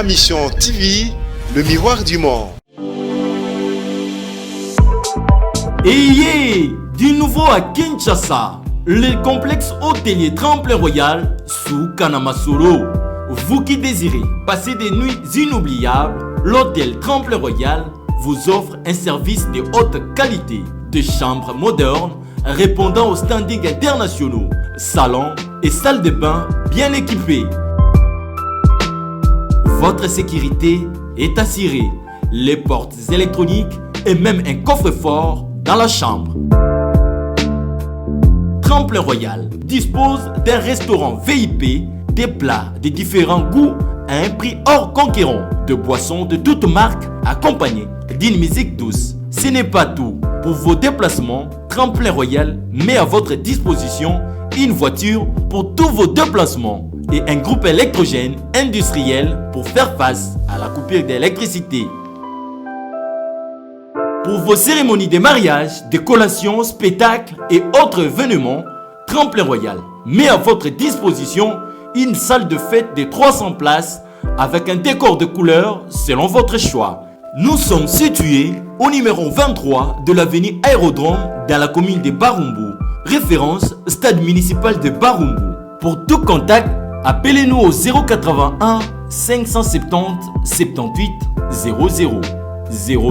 Mission TV, le miroir du monde. Et du nouveau à Kinshasa, le complexe hôtelier Tremplin Royal sous Kanamasolo. Vous qui désirez passer des nuits inoubliables, l'hôtel Tremplin Royal vous offre un service de haute qualité, de chambres modernes répondant aux standings internationaux, salons et salles de bain bien équipées. Votre sécurité est assurée, les portes électroniques et même un coffre-fort dans la chambre. Tremplin Royal dispose d'un restaurant VIP, des plats de différents goûts à un prix hors conquérant, de boissons de toutes marques accompagnées d'une musique douce. Ce n'est pas tout. Pour vos déplacements, Tremplin Royal met à votre disposition une voiture pour tous vos déplacements et un groupe électrogène industriel pour faire face à la coupure d'électricité. Pour vos cérémonies de mariage, de collations, spectacles et autres événements, Tremplin Royal met à votre disposition une salle de fête de 300 places avec un décor de couleurs selon votre choix. Nous sommes situés au numéro 23 de l'avenue Aérodrome dans la commune de Barumbu. Référence stade municipal de Barumbu. Pour tout contact, appelez-nous au 081 570 78 00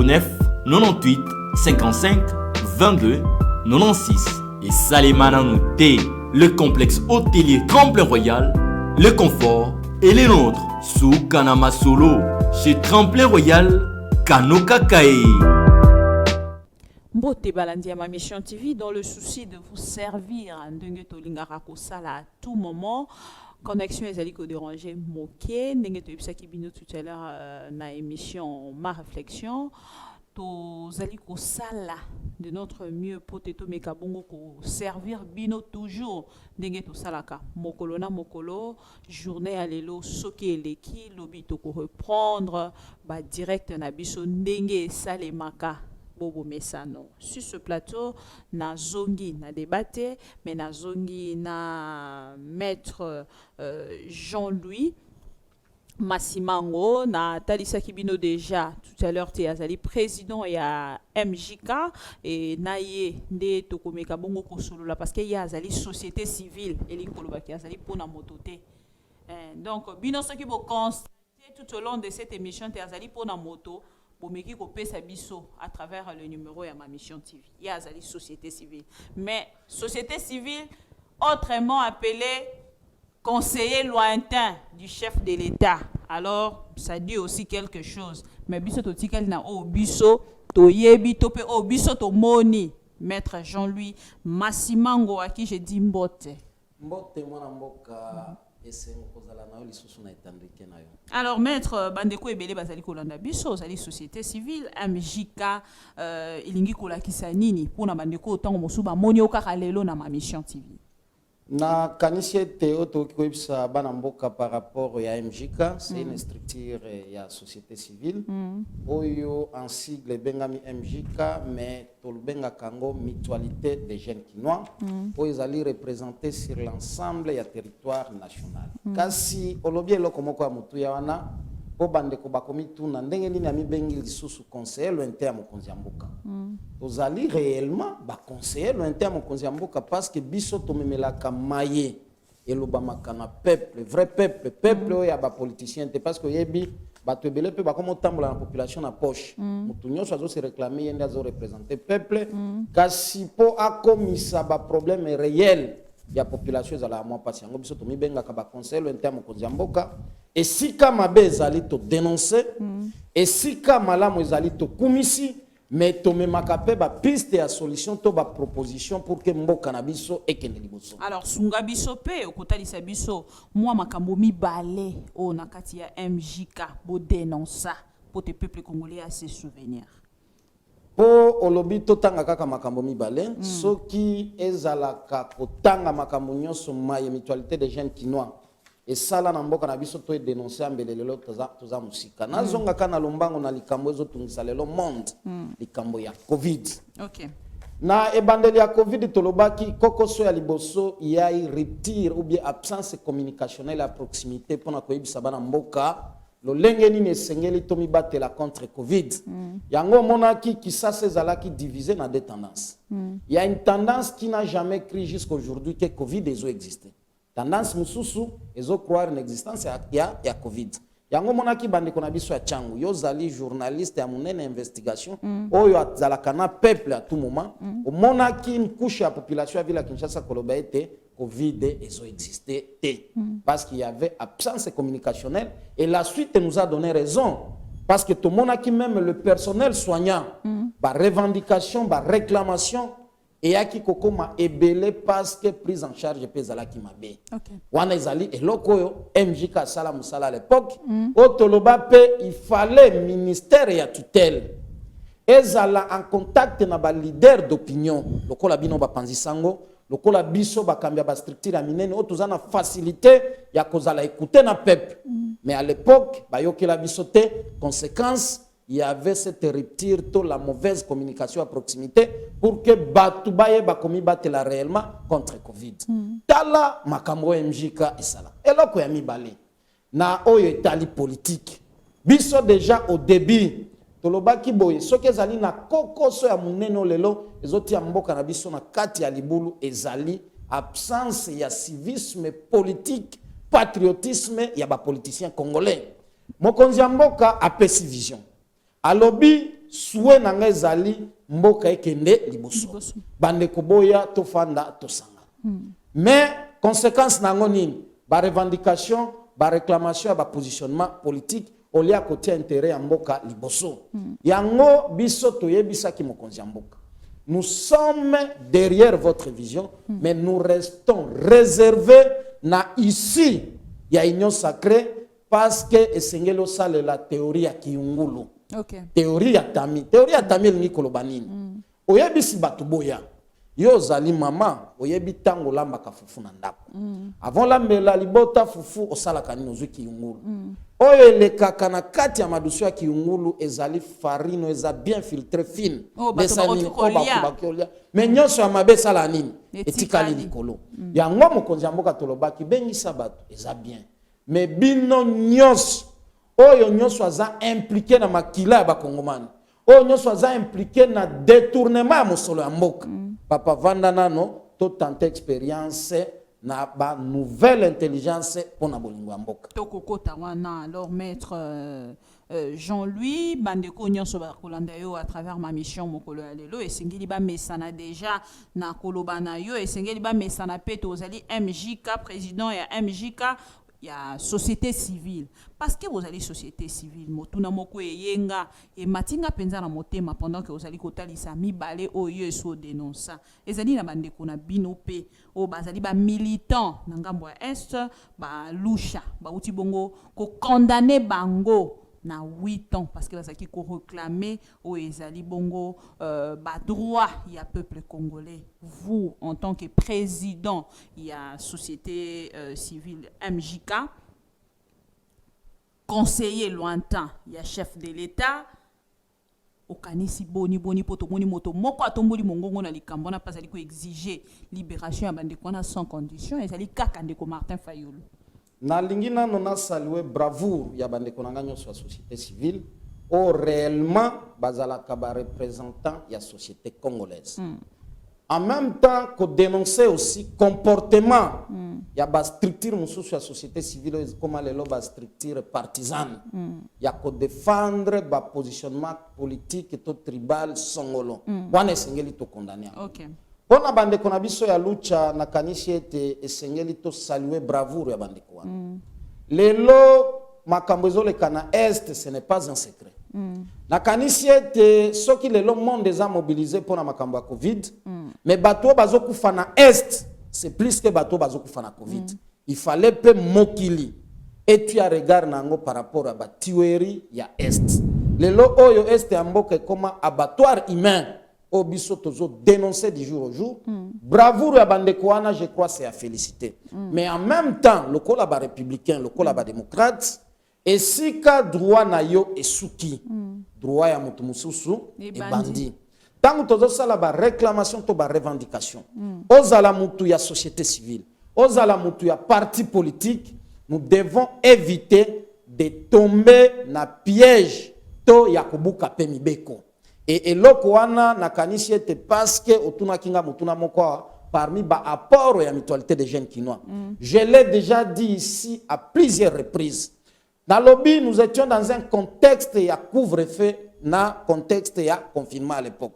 09 98 55 22 96 et Salimana Mouté. Le complexe hôtelier Tremplin Royal, le confort et les nôtres sous Kanamasolo chez Tremplin Royal Kanoka Kae. Mbote balandi à ma mission TV dans le souci de vous servir ndenge tolingaka kosala à tout moment. Connexion ezali ko déranger moké ndenge toyebisaki bino tout à l'heure na émission Ma Réflexion. Tozali kosala de notre mieux pour tetomeka bongo ko servir bino toujours ndenge tosalaka mokolo na mokolo journée à lelo soki eleki lobi to ko reprendre ba direct na biso ndenge salemaka bobo mesano. Sur ce plateau na zongi na débatté mais na zongi na maître Jean-Louis Massimango na Talisa Kibino déjà tout à l'heure te azali président et à MJK et naye nde tokomeka bongo kosolola parce que ya azali société civile eli kolobaki azali pona mototé donc bino soki bo constater tout au long de cette émission te azali pona moto bomeki ko pesa biso à travers le numéro ya ma mission TV ya azali société civile mais société civile autrement appelée conseiller lointain du chef de l'État. Alors, ça dit aussi quelque chose. Mais biso to tikali na o biso to yebi to pe o biso to moni. Maître Jean-Louis Massimango à qui je dis mbote. Mbote mwana mboka esengo kozala na lisusu na etandike na yo. Alors maître bandeko ebele bazali kolanda biso zali société civile MJK ilingi kolakisa nini pona bandeko otango mosuba moni okaka lelo na ma mission TV. Na kanisi teo to koyebisa bana mboka par rapport à MJK, c'est une structure ya société civile. Oyo en sigle bengami MJK mais tolbenga kango mutualité des jeunes kinois. Oyo zali représenter sur l'ensemble ya territoire national. Kasi olobie loko moko ya mutu ya wana po bandeko bakomi tuna ndenge nini ami bengi lisusu conseiller lointain mokonzi ya mboka. Tozali réellement ba conseiller lointain mokonzi ya mboka parce que biso tomemelaka maye elobamaka na peuple vrai peuple oya ba politicien te parce que yebi bato ebele pe bakomo tambola na population na poche mutu nyonso azo se réclamer yende azo représenter peuple kasi po akomisa ba problème réel ya population ezala ya mwa pasi yango biso tomibengaka ba conseiller lointain mokonzi ya mboka et si kama be ezali to dénoncer et si kama malamu ezali to kumisi mais tomemaka pe ba piste ya solution to ba proposition pour que mboka na biso ekende liboso. Alors sunga biso pe okotalisa biso mwa makambo mibale o na kati ya MJK bo dénoncer pour te peuple congolais à se souvenir. Po olobi totanga kaka makambo mibale soki ezalaka kotanga makambo nyonso maye mutualité des jeunes kinois et sala na mboka na biso to dénoncer ambelelelo toza musika nazonga kana lombango na likambo ezotungisa lelo monde likambo ya covid. OK. Na ebandeli ya covid tolobaki kokoso ya liboso yai rupture ou bien absence communicationnelle à proximité pona koyebisa bana mboka lolenge nini esengeli tomi batela contre Covid. Yango monaki qui ça ces qui divisé dans deux tendances. Il y a une tendance qui n'a jamais cru jusqu'à aujourd'hui que Covid ezo existé. Tendance mususu ezo croire en existence ya Covid. Yango monaki bande kona biso ya changu yo zali journaliste ya munene investigation oyo azalaka na peuple à tout moment o monaki une couche ya population ya ville Kinshasa koloba ete Covid ezo existé parce qu'il y avait absence communicationnelle et la suite nous a donné raison parce que tout le monde qui même le personnel soignant par revendication par réclamation et à qui kokoma ebele parce que prise en charge pezala ki mabe wana ezali eloko yo MJK sala musala à l'époque otoloba pe il fallait ministère ya tutelle ezala en contact na ba leader d'opinion lokola bino ba panzisango lokola biso ba kambia ba structure minene otuzana facilité ya kozala écouter na peuple mais à l'époque ba yokela biso te conséquence il y avait cette rupture, la mauvaise communication à proximité pour que Batoubaye Bakomi batela réellement contre Covid. Tala makambo MJK et sala. Et là, koyami balé. Na oyo etali politique. Biso déjà au début. Tolobaki boye. Soke zali na koko so ya muneno lelo. Ezoti ya mboka na biso na kati ya libulu ezali. Absence ya civisme politique, patriotisme ya ba politiciens congolais. Mokonzi ya mboka apesi vision. Alobi souwe nanga ezali mboka ekende liboso. Bande koboya tofanda tosanga. Mais conséquence nango nini? Ba revendication, ba réclamation, ba positionnement politique olia côté intérêt ya mboka liboso. Yango biso toyebisa ki mokonzi ya mboka. Nous sommes derrière votre vision, mais nous restons réservés na ici ya union sacrée parce que esengelo sale la théorie ya kiungulu. Théorie ya tami ni kolobanini. Oyebisi batu boya. Yo zali mama, oyebi tango lamba ka fufu na ndako. Avant la mela libota fufu osala kanini ozwi kiungulu. Oyo elekaka na kati ya madusu ya kiungulu ezali farine eza bien filtré fine. Besanini obakubakolia. Mais nyonso ya mabe sala nini? Etikali likolo. Yango mokonzi ya mboka tolobaki bengisa batu eza bien. Mais bino nyonso oyo nyonso aza impliqué na makila ya bakongomani oyo nyonso aza impliqué na détournement ya mosolo ya mboka papa vanda nano to tenter expérience na ba nouvelle intelligence pona bolingo ya mboka tokokota wana alors maître Jean-Louis bandeko nyonso bakolanda yo à travers ma mission mokolo ya lelo esengeli ba mesana déjà na koloba na yo esengeli ba mesana pe tozali MJK président ya MJK il y a société civile parce que vous allez société civile motuna moko eyenga et matinga penza na motema pendant que vous allez kotalisa mibale oyo so dénonça ezali na bandeko na bino pe o bazali ba militant na ngambo ya est ba lusha ba uti bongo ko condamner bango na 8 ans parce que bazaki ko réclamer o ezali bongo ba droit il y a peuple congolais vous en tant que président il y a société civile MJK conseiller lointain il y a chef de l'état okanisi boni poto moni moto moko atomboli mongongo na likambo na pas ali ko exiger libération ya bandeko na sans condition ezali kaka ndeko Martin Fayulu. Na lingina nona saluer bravoure ya bandeko na nganyo sur la société civile au réellement bazalaka ba représentant ya société congolaise. En même temps que dénoncer aussi comportement ya ba structure mususu ya société civile comme lelo ba structure partisane ya ko défendre ba positionnement politique et tribal songolo wana esengeli to condamner. OK. Pona bandeko na biso ya lucha na kanisi ete esengeli to saluer bravoure ya bandeko wana. Lelo makambo ezoleka na est ce n'est pas un secret. Na kanisi ete soki lelo monde eza mobilisé pona makambo ya Covid mais bato bazokufa na est c'est plus que bato bazokufa na Covid. Il fallait pe mokili et tu as regard nango par rapport à ba tuerie ya est. Lelo oyo est ya mboka comme abattoir humain. Obiso tozo dénoncer du jour au jour. Bravoure ya bandeko wana je crois c'est à féliciter. Mais en même temps le kola ba républicain, le kola ba démocrate et si ka droit na yo esuki droit ya mutu mususu et bandi. Tant tozo sala ba réclamation to ba revendication. Ozala mutu ya société civile, ozala mutu ya parti politique, nous devons éviter de tomber na piège to ya kobuka pe mibeko. Et eloko wana nakanisi ete parce que otuna kinga mutuna moko parmi ba apport ya mutualité des jeunes quinois. Je l'ai déjà dit ici à plusieurs reprises. Dans le lobby, nous étions dans un contexte ya couvre-feu, na contexte ya confinement à l'époque.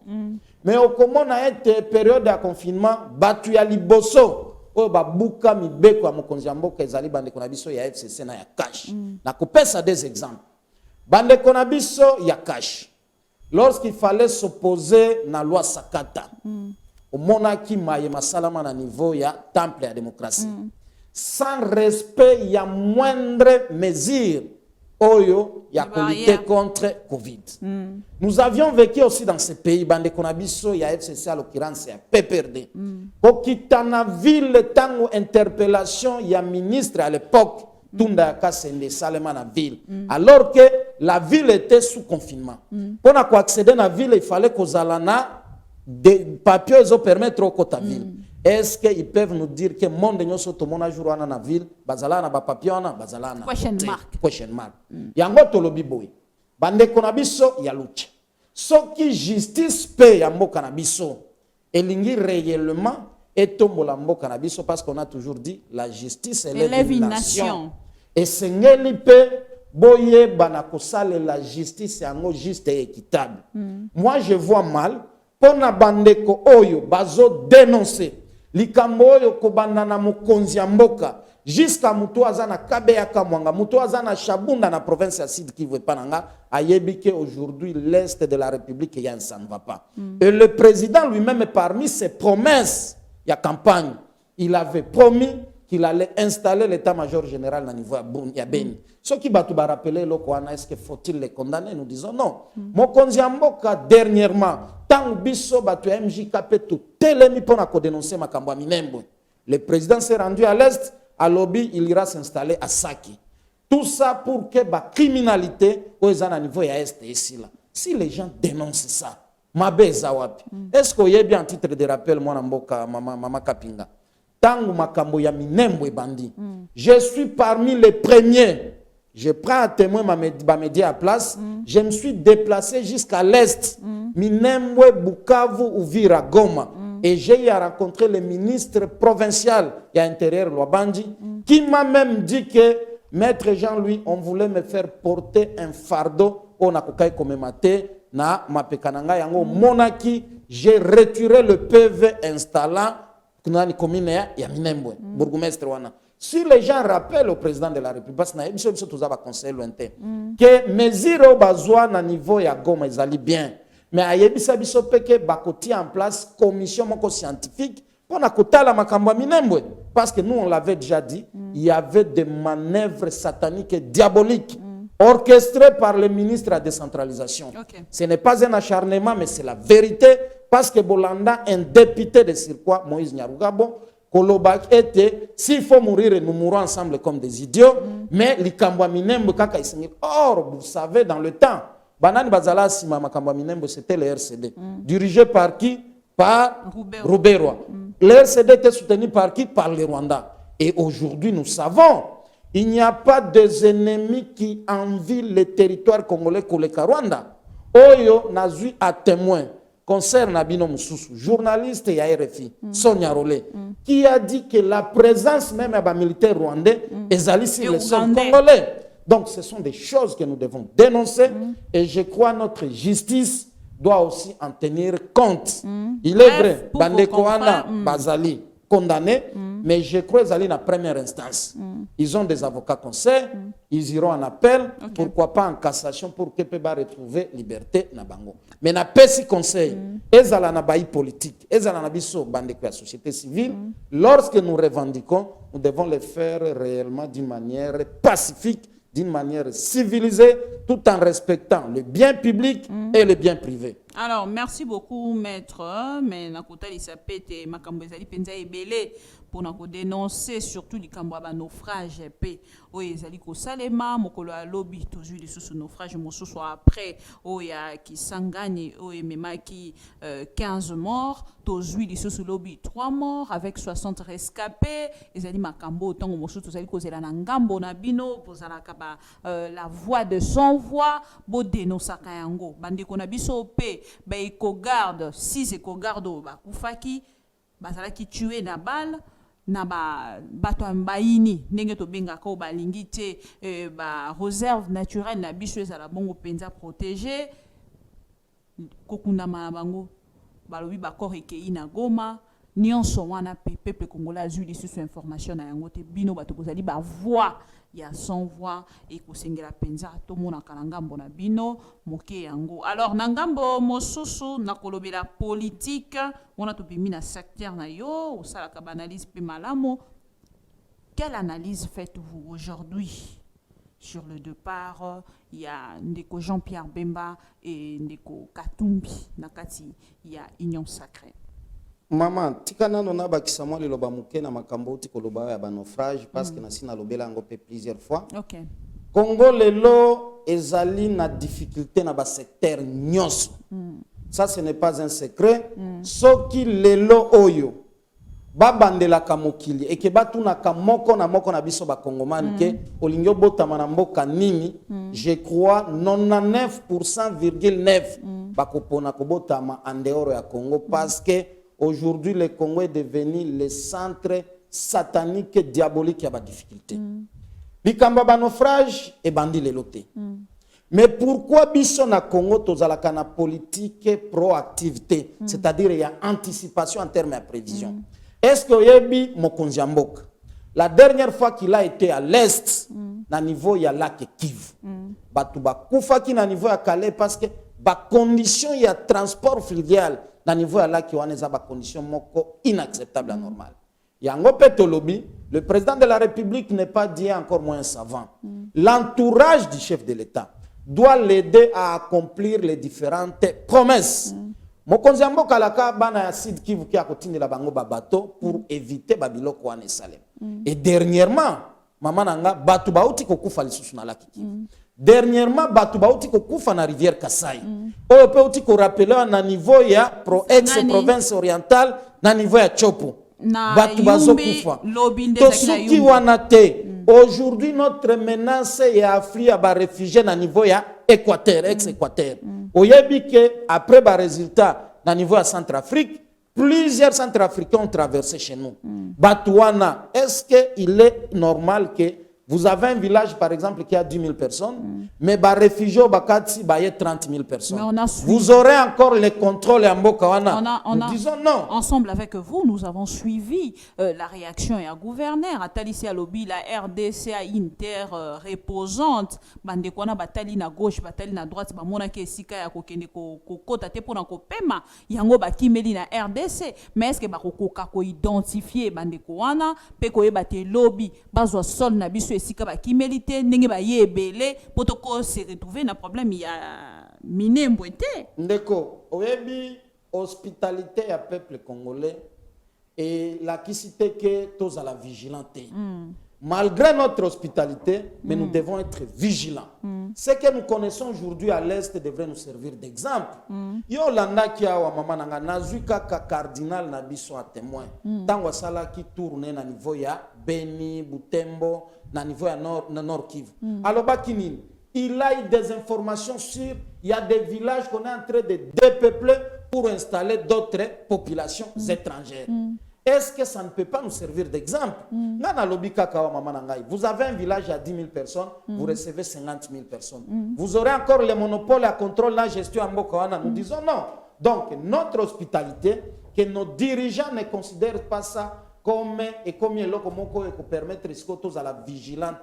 Mais au comment na été période de confinement, batu ya liboso oyo babuka mibeko ya mokonzi ya mboka ezali bandeko na biso ya FCC na ya cash. Na kopesa des exemples. Bandeko na biso ya cash. Lorsqu'il fallait s'opposer na loi Sakata, au monaki maye masalama na niveau ya temple ya démocratie. Sans respect, il y a moindre mesure oyo ya lutter contre Covid. Nous avions vécu aussi dans ce pays, bande konabiso ya FCC à l'occurrence ya PPRD. Kokitana ville tango interpellation ya ministre à l'époque Tunda Kasende Salema na ville. Alors que la ville était sous confinement. Pour accéder à la ville, il fallait que zalana des papiers ils permettre au kota ville. Est-ce qu'ils peuvent nous dire que le monde nous sommes tout le jour dans la ville, bazalana ba papier na bazalana. Question mark. Yango tolobi boy. Bande konabiso ya lucha. Ce qui justice paye ya mboka na biso. Elingi réellement et tombola mboka na biso parce qu'on a toujours dit la justice élève une nation. Et sengeli pe boye banakosale la justice yango juste et équitable. Moi je vois mal pona bandeko oyo bazo dénoncer likambo oyo kobanda na mokonzi ya mboka jusqu'à mutu azana kabeya kamwanga mutu azana shabunda na province ya Sud Kivu pananga ayebike aujourd'hui l'est de la République ya ça ne va pas. Et le président lui-même parmi ses promesses il y a campagne, il avait promis qu'il allait installer l'état-major général à niveau à Beni. Ce qui va tout rappeler, est-ce qu'il faut-il les condamner? Nous disons non. Mokonzi Mboka dernièrement, tant biso batu MJKP tout telemi pour dénoncer makambo minembo. Le président s'est rendu à l'est, à Lobby, il ira s'installer à Saki. Tout ça pour que la criminalité au niveau ya est ici là. Si les gens dénoncent ça, est-ce qu'il y a bien un titre de rappel, moi, Mama Kapinga? Tangu makambo ya minembo bandi. Je suis parmi les premiers. Je prends à témoin ma média à place. Je me suis déplacé jusqu'à l'est. Minembo, Bukavu, Uvira, Goma. Et j'ai eu à rencontrer le ministre provincial de l'Intérieur, Lwabandi, qui m'a même dit que Maître Jean-Louis, on voulait me faire porter un fardeau au Nakokai Komemate. Na mapekananga yango monaki j'ai retiré le PV installant kuna ni commune ya Minembwe bourgmestre wana. Si les gens rappellent au président de la République parce que na biso tous aba conseil lointain que mesure bazwa na niveau ya Goma ezali bien mais ayebisa biso peke bakoti en place commission moko scientifique pour na kotala makambo Minembwe parce que nous on l'avait déjà dit il y avait des manœuvres sataniques et diaboliques orchestré par le ministre de la décentralisation. Ce n'est pas un acharnement, mais c'est la vérité. Parce que Bolanda, un député de Sirkwa, Moïse Nyarugabo, Kolobak était, s'il faut mourir, nous mourrons ensemble comme des idiots, mais l'Ikambwa Minembo Kaka Isengil. Or, vous savez, dans le temps, Banani Bazala Sima Makambwa Minembo, c'était le RCD. Dirigé par qui? Par Rouberois. Le RCD était soutenu par qui? Par les Rwandais. Et aujourd'hui, nous savons. Il n'y a pas des ennemis qui envient le territoire congolais que le Rwanda. Oyo nazui à témoin concerne Abino Moussoussou, journaliste et RFI, Sonia Rolé, qui a dit que la présence même des militaires rwandais est allée sur le sol congolais. Donc ce sont des choses que nous devons dénoncer et je crois que notre justice doit aussi en tenir compte. Il est vrai, Bandekoana, Bazali, condamné, mais je crois qu'ils allaient en première instance. Ils ont des avocats conseils, ils iront en appel, pourquoi pas en cassation pour que Peba retrouver liberté na bango. Mais na pesi conseil, ils allaient na baï politique, ils allaient na biso bandeko la société civile. Lorsque nous revendiquons, nous devons le faire réellement d'une manière pacifique, d'une manière civilisée, tout en respectant le bien public et le bien privé. Alors, merci beaucoup, maître. Mais Nakota, il s'appelle Makambo Ezali Penza Ebele pour nous dénoncer surtout les Kambaba naufrage. Oui, Ezali Kosalema, Mokolo a lobby, tous les sous naufrage, mon sous après, il y a qui s'engage, même qui 15 morts, tous les sous lobby 3 morts avec 60 rescapés. Ezali Makambo, autant mon sous, Ezali Kozela Nangambo Nabino, pour la voix de son voix, bo dénoncer Kayango. Bande Konabiso P. Ba éco-garde, 6 éco-gardes ba kufaki bazalaki tué na balle na bato mbaini ndenge to benga ko balingi te ba réserve naturelle na biso ezala bongo penza protégé kokunda na bango balobi ba corps ekei na Goma nyonso wana peuple congolais azui lisusu information na yango te bino bato kozali ba voix ya sans voix et kosengela penza to mona kanangambo na bino moke yango. Alors nangambo mosusu na kolobela politique on a to bimi na secteur na yo osala ka analyse pe malamo. Quelle analyse faites-vous aujourd'hui sur le départ? Il y a Ndeko Jean-Pierre Bemba et Ndeko Katumbi nakati il y a Union Sacrée. Maman, tikana nona bakisamo le loba muke na makambo ti koloba ya ba naufrage parce que na sina lobela ngo pe plusieurs fois. OK. Congo lelo ezali na difficulté na ba secteur nyonso. Ça ce n'est pas un secret. Soki lelo oyo babandela kamokili et que batuna kamoko na biso ba kongomani ke olingyo botama na mboka nini, je crois 99,9 bakopona kobotama en dehors ya Congo parce que aujourd'hui, le Congo est devenu le centre satanique et diabolique à la difficulté. Bikamba ba naufrage et bandi le loté. Mais pourquoi biso na Congo tozalaka na politique proactivité, c'est-à-dire il y a anticipation en termes de prévision. Est-ce que yebi mokonzi mboka la dernière fois qu'il a été à l'est na niveau ya lac Kivu, batu bakufa ki na niveau ya Calais parce que ba condition ya transport fluvial na niveau ya lac wana za ba condition moko inacceptable à normal. Yango petolobi, le président de la République n'est pas dit encore moins savant. L'entourage du chef de l'État doit l'aider à accomplir les différentes promesses. Mokonzi mboka laka bana ya Sud Kivu ki akotindi la bango ba bateau pour éviter babiloko wana salem. Et dernièrement, maman nanga batu bauti kokufa lisusu na lac Kivu. Dernièrement, batu bauti kokufa na rivière Kasai. Oyo pe uti ko rappeler na niveau ya ex-province orientale na niveau ya Chopo. Batu bazo kufa. Tosuki wana te. Aujourd'hui, notre menace est Afrique à réfugiés na niveau ya Équateur, ex-Équateur. Oyebi ke après ba résultat na niveau ya Centrafrique, plusieurs Centrafricains ont traversé chez nous. Batouana, est-ce qu'il est normal que vous avez un village, par exemple, qui a 10 000 personnes, mais les réfugiés au Bakati, il y a 30 000 personnes. Vous aurez encore les contrôles à Mbokawana. Nous disons non. Ensemble avec vous, nous avons suivi la réaction et à gouverneur. À Talissi à Lobby, la RDC à Inter reposante. Bandekwana batali na gauche, batali na droite, bamona ke sika ya kokende kota te pona kopema. Yango bakimeli na RDC. Mais est-ce que bakokoka ko identifier bandekwana pe ko yebate lobby bazwa sol na biso esika bakimeli ndenge ba yebele potoko se retrouver na problème ya minembo te. Ndeko, oyebi hospitalité à peuple congolais et la kisité que tous à la vigilante. Malgré notre hospitalité, mais nous devons être vigilants. Ce que nous connaissons aujourd'hui à l'Est devrait nous servir d'exemple. Yo landa kia wa mama nanga nazuka ka cardinal na biso a témoin. Tango sala ki tourner na niveau ya Beni, Butembo, na niveau ya Nord Kivu. Alors bakini, il a eu des informations sur il y a des villages qu'on est en train de dépeupler pour installer d'autres populations étrangères. Est-ce que ça ne peut pas nous servir d'exemple? Vous avez un village à 10 000 personnes, vous recevez 50 000 personnes. Vous aurez encore le monopole à contrôle, la gestion à Mbokawana. Nous disons non. Donc, notre hospitalité, que nos dirigeants ne considèrent pas ça comme et comme il peut permettre à la vigilance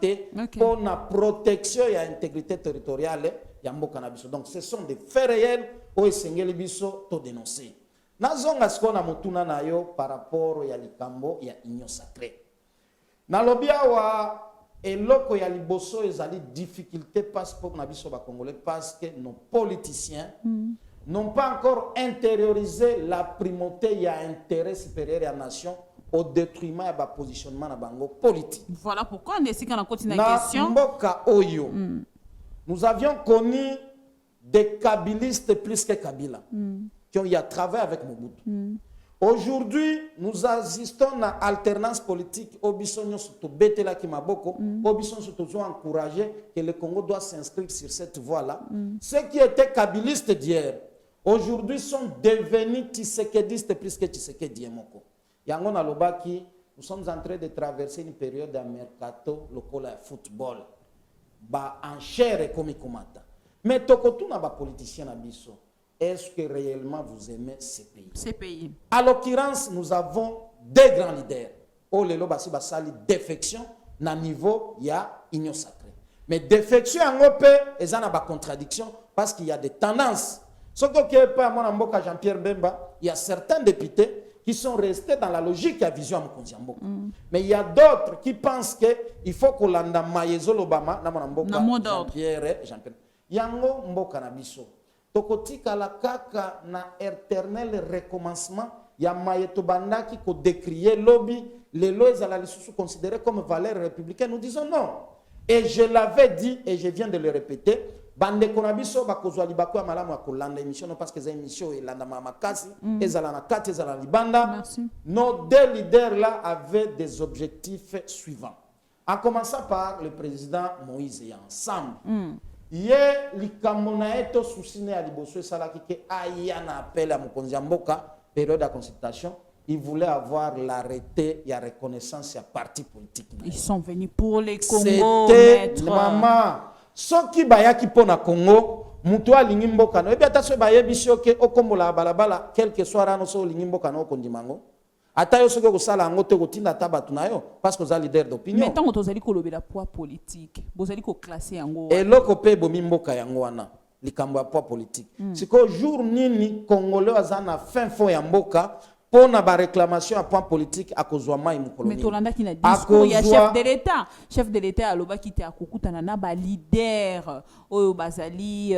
pour la protection et l'intégrité territoriale. Donc, ce sont des faits réels où ils sont dénoncés. Nazonga skona mutuna na yo par rapport ya likambo ya Union Sacrée. Nalobia wa eloko ya liboso ezali difficulté parce que na biso ba congolais parce que nos politiciens n'ont pas encore intériorisé la primauté, il y a intérêt supérieur à la nation au détriment et au positionnement de bango politique. Voilà pourquoi on est quand on continue Na la question. Mboka Oyo, nous avions connu des kabylistes plus que Kabila qui ont eu à travailler avec Mobutu. Aujourd'hui, nous assistons à l'alternance politique. Obisson surtout Betela Kimaboko, Obisson surtout encouragé que le Congo doit s'inscrire sur cette voie-là. Ceux qui étaient kabylistes d'hier, aujourd'hui sont devenus tshisekedistes plus que Tshisekedi Moko. Yangon Alobaki, nous sommes en train de traverser une période de mercato local football. Ba en chair et comme komata. Mais tokotu na ba politicien na biso. Est-ce que réellement vous aimez ces pays? Ces pays. À l'occurrence, nous avons des grands leaders. Oh, les lobasi basali défection na niveau il y a union sacrée. Mais défection en OP, et ça n'a pas contradiction parce qu'il y a des tendances. Ce que pas mon amboka Jean-Pierre Bemba, il y a certains députés qui sont restés dans la logique et la vision à Mkonziamboka. Mais il y a d'autres qui pensent qu'il faut que l'anda mayezo l'Obama, na mon amboka Jean-Pierre. Yango mboka na biso. Tokotika la kaka na éternel recommencement ya mayeto bandaki ko décrier lobby les lois à la lisusu considérées comme valeurs républicaines. Nous disons non. Et je l'avais dit et je viens de le répéter. Bande konabiso bakozwa libako ya malamu ya kolanda émission parce que c'est émission elanda makasi ezala na kati ezala libanda. Nos deux leaders là avaient des objectifs suivants. En commençant par le président Moïse et ensemble. Ye likambo na eto susine ya liboso esalaki ke aya na appel à mokonzi mboka période de consultation, il voulait avoir l'arrêté ya reconnaissance ya parti politique. Ils sont venus pour les Congo. C'était maman soki bayaki pona Congo muto alingi mboka no ebi ataso bayebi ke okombola balabala quelque soit rano so lingi mboka no kondimango. Ata yo soki kosala yango te kotinda ta bato na yo parce que oza leader d'opinion. Mais tant que tozali kolobela poids politique, bozali ko classer yango. Eloko pe bomi mboka yango wana likambo ya poids politique. Siko jour nini Congolais aza na fin fond ya mboka pona ba réclamation à point politique akozwa mai mukoloni. Mais tolanda ki na discours ya chef de l'État. Chef de l'État aloba ki te akokutana na ba leader oyo bazali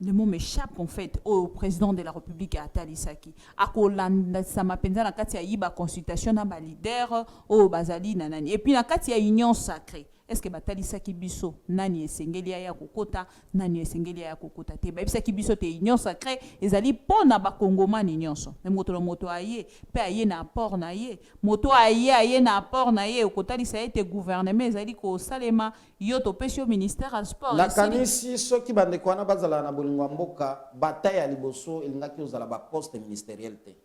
le mot m'échappe en fait au président de la République Atali Saki. Akolanda sama penza na kati ya yiba consultation na ba leader au bazali na nani. Et puis na kati ya union sacrée. Est-ce que Batali Saki biso nani esengeli ya kokota nani esengeli ya kokota te ba Saki biso te union sacrée ezali pona ba kongomani nyonso. Mais moto aye pe aye na apport na ye. Moto aye na apport na ye okotali sa été gouvernement ezali ko salema yoto pesio ministère à sport. La kanisi soki bande kwana bazala na bolingo mboka bataille ya liboso elingaki ozala ba poste ministériel te.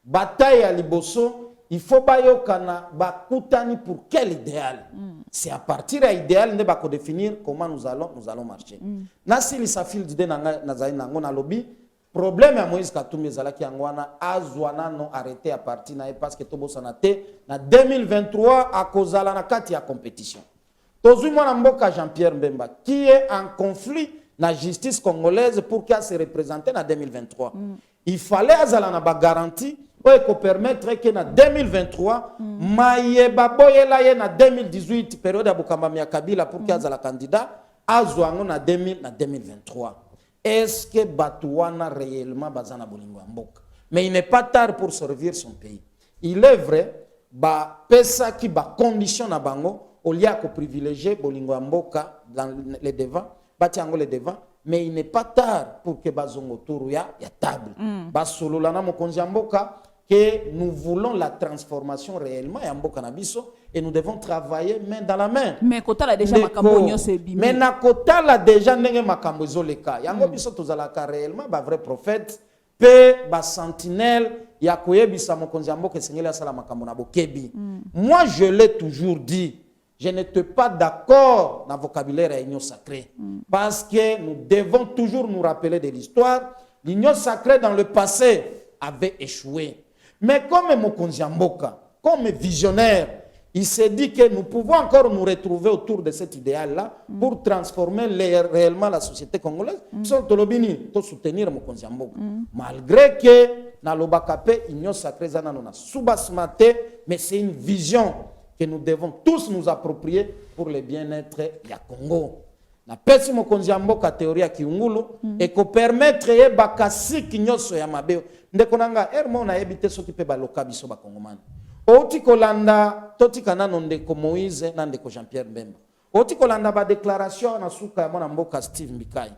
Bataille ya liboso il faut bayokana bakutani pour quel idéal. C'est à partir de l'idéal ne bako définir comment nous allons marcher. Nasi li safil dide na zai nango na lobby problème ya Moïse Katumbi ezalaki yangwana azwana non arrêté à partir na parce que tobo sanate na 2023 akozala na kati ya compétition. Tozui mwana mboka Jean-Pierre Mbemba qui est en conflit na justice congolaise pour qu'il se représente en 2023. Il fallait azala na ba garantie pour permettre que en 2023 mayeba boyela ye na 2018 période ya bokamba ya Kabila pour qu'il azala candidat azwango na 2023. Est-ce que Batouana réellement bazana bolingo mboka? Mais il n'est pas tard pour servir son pays. Il est vrai ba pesa qui ba condition na bango au lieu de privilégier bolingo mboka dans les devants batiango les devants. Mais il n'est pas tard pour que bazongo tour ya table. Basolo lana mokonzi mboka que nous voulons la transformation réellement ya mboka na biso et nous devons travailler main dans la main. Mais kota la déjà makambo nyonso ebimi. Mais na kota la déjà ndenge makambo ezoleka. Yango biso tozalaka réellement ba vrai prophète pe ba sentinelle ya koyebisa mokonzi mboka esengeli asala makambo na bokebi. Moi je l'ai toujours dit. Je n'étais pas d'accord dans le vocabulaire de l'union sacrée. Parce que nous devons toujours nous rappeler de l'histoire. L'union sacrée dans le passé avait échoué. Mais comme Mokonzi Mboka, comme visionnaire, il s'est dit que nous pouvons encore nous retrouver autour de cet idéal-là pour transformer réellement la société congolaise. Sans Tolobini, pour soutenir Mokonzi Mboka. Malgré que dans le Bakape, l'union sacrée, nous sous-basmaté, mais c'est une vision que nous devons tous nous approprier pour le bien-être du Congo. na pesi mokonzi ya mboka théorie ya kiungulu et ko permettre ye bakasiki nyonso ya mabe ndeko nanga ermo na yebite soki pe baloka biso bakongomani outi kolanda totika nano ndeko Moïse na ndeko Jean-Pierre Bemba outi kolanda ba déclaration na suka ya mwana mboka Steve Mbikai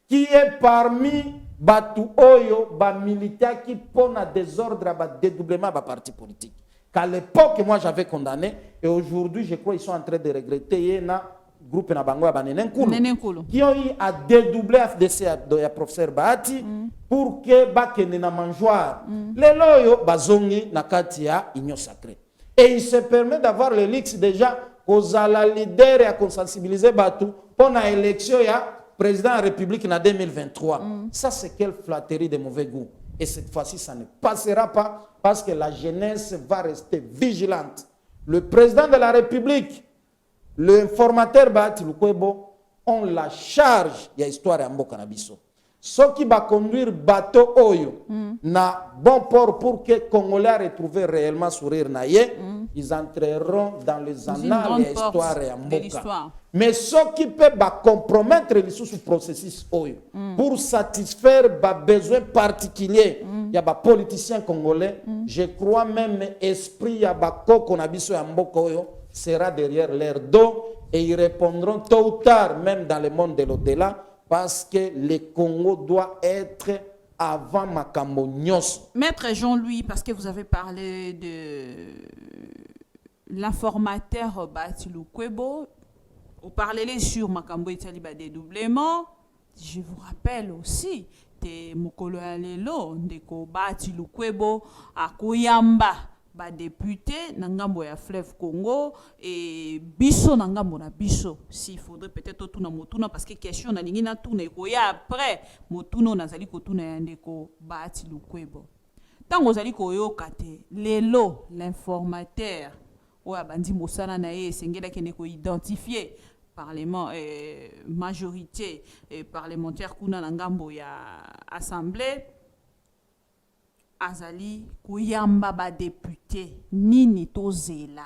qui est parmi batu oyo ba militaire qui pona désordre ba dédoublement ba parti politique qu'à l'époque moi j'avais condamné et aujourd'hui je crois ils sont en train de regretter yena groupe na bango ya Nenenkulu qui ont eu à dédoubler FDC ya professeur Bahati pour que bakende na mangeoire lelo yo bazongi na kati ya union sacrée et il se permet d'avoir le luxe déjà kozala leader ya consensibiliser batu pour na élection ya président de la République en 2023. Ça, c'est quelle flatterie de mauvais goût. Et cette fois-ci, ça ne passera pas parce que la jeunesse va rester vigilante. Le président de la République, le formateur Bahati Lukwebo, ont la charge de l'histoire de Mboka Nabiso. Ceux qui vont conduire bateau Oyo na bon port pour que les Congolais retrouvent réellement sourire naïe, ils entreront dans les annales de l'histoire de Mboka. Mais ceux qui peuvent compromettre le processus Oyo pour satisfaire les besoins particuliers, il y a des politiciens congolais, je crois même esprit il y a des Koko Nabiso ya Mboka Oyo sera derrière leur dos et ils répondront tôt ou tard, même dans le monde de l'au-delà, parce que le Congo doit être avant Makambo Nyos. Maître Jean-Louis, parce que vous avez parlé de l'informateur Bahati Lukwebo, vous parlez sur Makambo Italiba dédoublement. Je vous rappelle aussi que Mokolo Alelo, Ndeko Bahati Lukwebo, à Koyamba, ba député nangambo ya fleuve Congo et biso nangambo na biso s'il faudrait peut-être tuna motuna parce que question na lingi na tuna ekoya après motuna nazali ko tuna ya ndeko Bahati Lukwebo tango zali koyoka te lelo l'informateur oya bandi mosala na ye sengela kene ko identifier parlement majorité parlementaire kuna nangambo ya assemblée azali kuyamba ba député nini tozela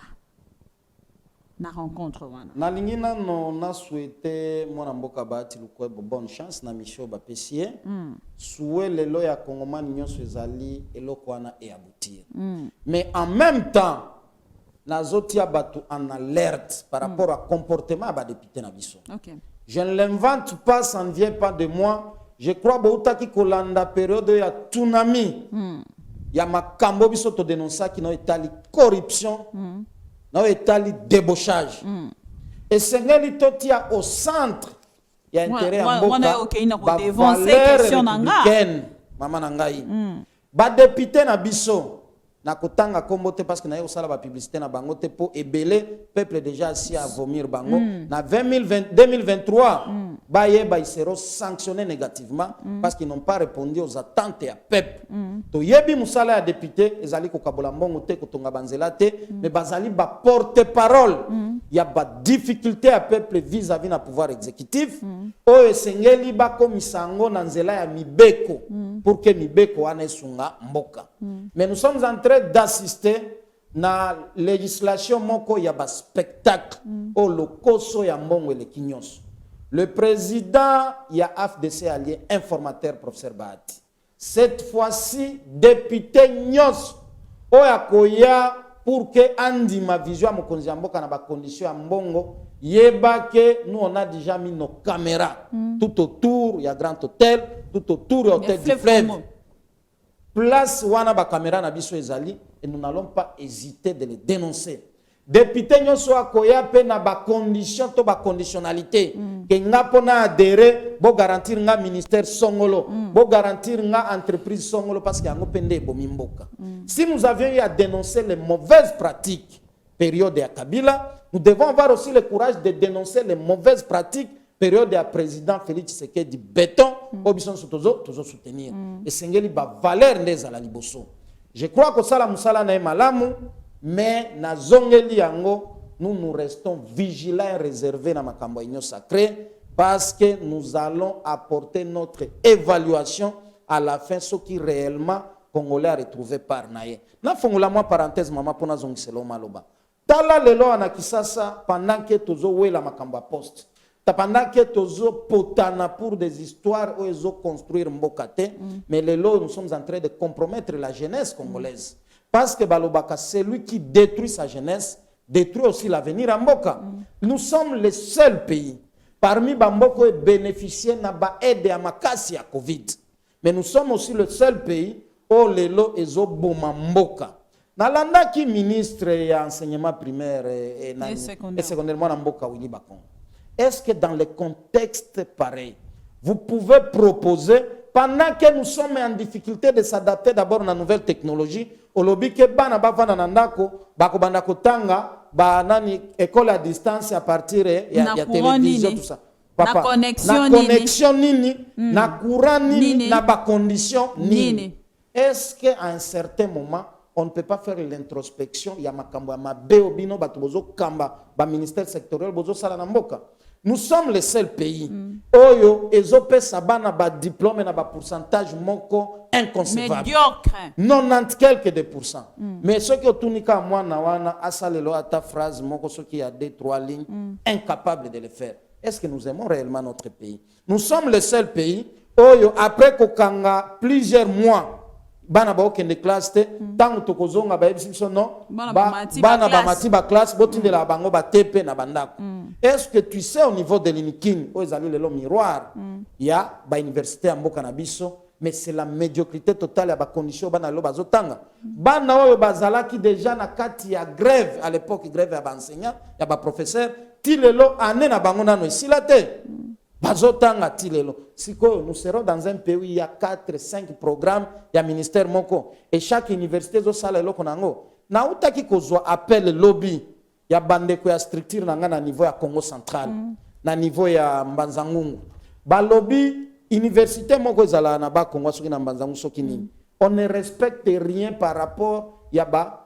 na rencontre wana na lingina no na souhaité mwana mboka Bahati Lukwebo bonne chance na mission ba pesie souhait lelo ya kongomani nyonso ezali eloko wana e aboutir mais en même temps nazotia batu en alerte par rapport à comportement ba député na biso. Okay. Je ne l'invente pas, ça ne vient pas de moi. Je crois que kolanda période ya tsunami ya makambo biso to dénoncer qui no etali corruption no etali débauchage et sengeli totia au centre ya intérêt ya mboka ba valeur républicaine mama na ngai ba député na biso na kotanga kombo te parce que na yo sala ba publicité na bango te po ebele peuple déjà assis à vomir bango na 2023 ba ils seront sanctionnés négativement parce qu'ils n'ont pas répondu aux attentes ya peuple to yebi musala ya député ezali ko kabola mbongo te ko tonga banzela te mais bazali ba porte parole ya ba difficulté à peuple vis-à-vis na pouvoir exécutif o esengeli ba komisango na nzela ya mibeko pour que mibeko wana esunga mboka mais nous sommes en train d'assister na législation moko ya ba spectacle au lokoso ya mbongo le kinyos. Le président ya AFDC allié informateur professeur Bahati. Cette fois-ci député nyos oya koya pour que andi ma vision à mokonzi ya mboka na ba condition ya mbongo yeba que nous on a déjà mis nos caméras tout autour ya Grand Hôtel, tout autour ya Hôtel du Fleuve. Place wana ba caméra na biso ezali et nous n'allons pas hésiter de les dénoncer. Député nyonso akoya pe na ba condition to ba conditionnalité que nga pona adhérer bo garantir nga ministère songolo bo garantir nga entreprise songolo parce que yango pende bo mimboka. Si nous avions eu à dénoncer les mauvaises pratiques période ya Kabila, nous devons avoir aussi le courage de dénoncer les mauvaises pratiques période ya président Félix Tshisekedi béton obison toujours soutenir et sengeli ba valeur ndeza la liboso. Je crois que ça la musala na malamu mais na zongeli yango nous restons vigilants et réservés na makambo union sacrée parce que nous allons apporter notre évaluation à la fin ce qui réellement congolais a retrouvé par naye. Na fongola moi parenthèse mama pona zongiselo maloba. Tala lelo ana kisasa pendant que tozo wela makambo poste. Pendant que tozo potana pour des histoires où ils ont construire mbokate, mais les lots, nous sommes en train de compromettre la jeunesse congolaise. Parce que balobaka, celui qui détruit sa jeunesse, détruit aussi l'avenir en Mboka. Nous sommes les seuls pays parmi Bamboko et bénéficier n'a pas aide à makasi à Covid. Mais nous sommes aussi le seul pays où les lots ils ont boma Mboka. Nalanda qui ministre et enseignement primaire et secondaire moi Mboka Willy Bakon. Est-ce que dans le contexte pareil, vous pouvez proposer, pendant que nous sommes en difficulté de s'adapter d'abord à la nouvelle technologie, au lobby que bana bafana nandako, bako bandako tanga, banani école à distance à partir ya télévision tout ça. Papa, na connexion nini, na courant nini, na ba condition nini. Est-ce qu'à un certain moment, on ne peut pas faire l'introspection, il y a makambo ma beobino batubozo kamba, ba ministère sectoriel bozo sala na mboka. Nous sommes les seuls pays. Oyo ezope sabana ba diplôme na ba pourcentage moko inconcevable. Médiocre. 90 quelques de pourcents. Mais ce que tunika mwana wana asalelo ata phrase moko ce qui a 2-3 lignes incapable de le faire. Est-ce que nous aimons réellement notre pays? Nous sommes les seuls pays oyo après kokanga plusieurs mois bana ba okende classe te tango tokozonga ba ebisiso non bana ba mati ba classe botindela bango ba tepe na bandako. Est-ce que tu sais au niveau de l'inikin o ezali lelo miroir ya ba université ya mboka na biso, mais c'est la médiocrité totale ya ba condition bana lo bazotanga bana oyo bazalaki déjà na kati ya grève à l'époque, grève ya ba enseignant ya ba professeur ti lelo ane na bango nano esila te bazotanga ti lelo. Siko nous serons dans un pays où il y a 4-5 programmes ya ministère moko et chaque université zo sala eloko nango na utaki kozwa appel lobby ya bandeko ya structure na nga na niveau ya Congo central na niveau ya Mbanzangungu ba lobby université moko ezala na ba Congo soki na Mbanzangungu soki nini. On ne respecte rien par rapport ya ba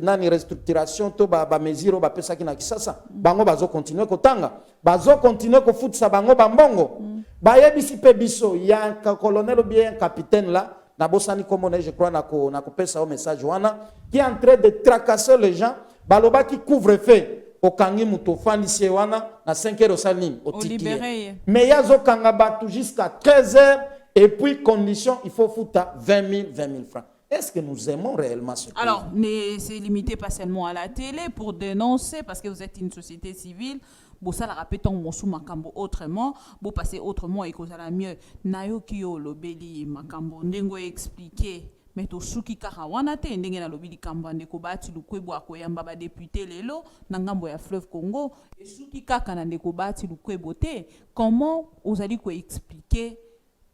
nani restructuration to ba mesure ba pesa kina kisasa bango bazo continuer kotanga bazo continuer ko futsa bango bambongo ba yebisi pe biso ya un colonel ou bien un capitaine là na bosani comme je crois na ko pesa au message wana qui est en train de tracasser les gens baloba qui couvre feu au kangi muto fandi wana na 5h au salim au ticket mais yazo kanga batu jusqu'à 13h et puis condition il faut fouta 20 000 francs. Est-ce que nous aimons réellement ce pays? Alors, mais c'est limité pas seulement à la télé pour dénoncer, parce que vous êtes une société civile. Bon, ça la répétons mosu makambo autrement. Bon, passer autrement et cause à la mieux. Nayo kiyo lobeli makambo ndengo expliquer. Mais to suki karawana te ndenge na lobeli kambande ko bati lukwebo akoyamba ba député lelo na ngambo ya fleuve Congo et suki kaka na ndeko bati lukwebo te. Comment vous allez ko expliquer?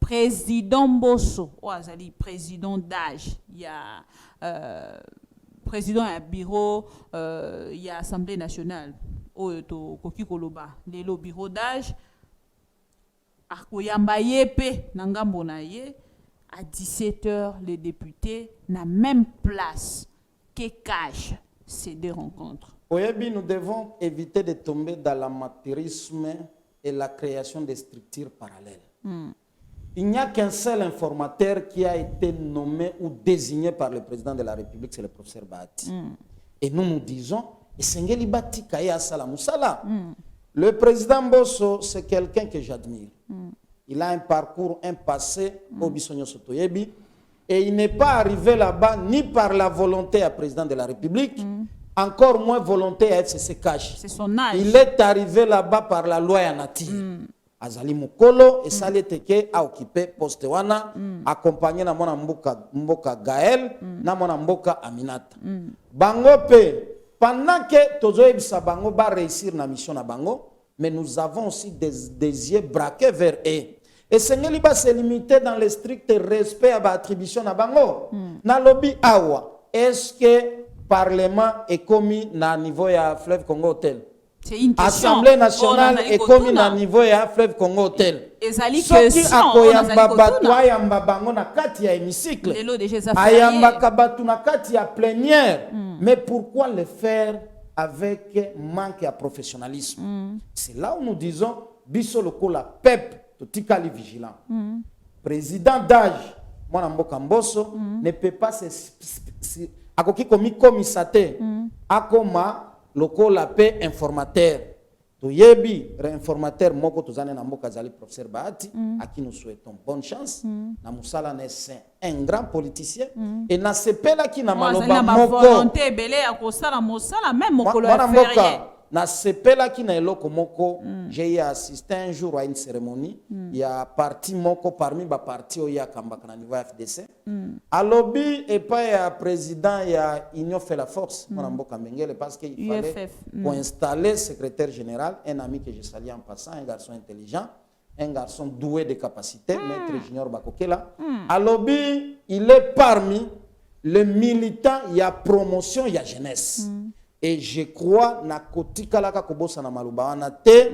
Président Bosso, Azali, président d'âge, il y a président à bureau, il y a Assemblée nationale, Koki Koloba, le bureau d'âge, Akoyamba Yepe, Nangambo Naye, à 17h, les députés n'ont même place que cache ces deux rencontres. Oyebi, nous devons éviter de tomber dans l'amateurisme et la création de structures parallèles. Il n'y a qu'un seul informateur qui a été nommé ou désigné par le président de la République, c'est le professeur Bahati. Et nous nous disons, Esengeli Bati Kaya Salamusala. Le président Bosso, c'est quelqu'un que j'admire. Il a un parcours, un passé, au Bissonio Sotoyebi, et il n'est pas arrivé là-bas ni par la volonté à président de la République, encore moins volonté à FCC Cash. C'est son âge. Il est arrivé là-bas par la loi Yanati. Azali Mukolo et Saleteke a occupé poste wana accompagné na mona mboka Gaël na mona mboka Aminata. Bango pe pendant que tozo ebisa bango ba réussir na mission na bango, mais nous avons aussi des yeux braqués vers eux. Et Seigneur va se limiter dans le strict respect à ba attribution na bango. Na lobby awa, est-ce que parlement est commis na niveau ya fleuve Congo Hotel? C'est une question. Assemblée nationale est commune à niveau ya fleuve Congo Hotel. Ezali question. Akoyamba batu ayamba bango na kati ya hémicycle. Ayamba kabatu na kati ya plénière. Mais pourquoi le faire avec manque de professionnalisme? C'est là où nous disons biso lokola pep totikali vigilant. Président d'âge mwana mboka Mbosso ne peut pas se akoki komi komisate akoma lokola pe informateur toyebi réinformateur moko tozane na mboka zali professeur Bahati à qui nous souhaitons bonne chance na musala na c'est un grand politicien et na sepela ki na maloba moko volonté belé à kosala mosala même mokolo ya férié na sepela ki na eloko moko j'ai assisté un jour à une cérémonie il y a parti moko parmi ba parti o ya kambaka na niveau FDC alobi et pas ya président ya Union fait la force mon mboka Mengele parce que il fallait pour installer secrétaire général un ami que je salue en passant un garçon intelligent un garçon doué de capacités maître Junior Bakokela alobi il est parmi les militants il y a promotion il y a jeunesse et je crois na kotika laka kobosa na maluba wana te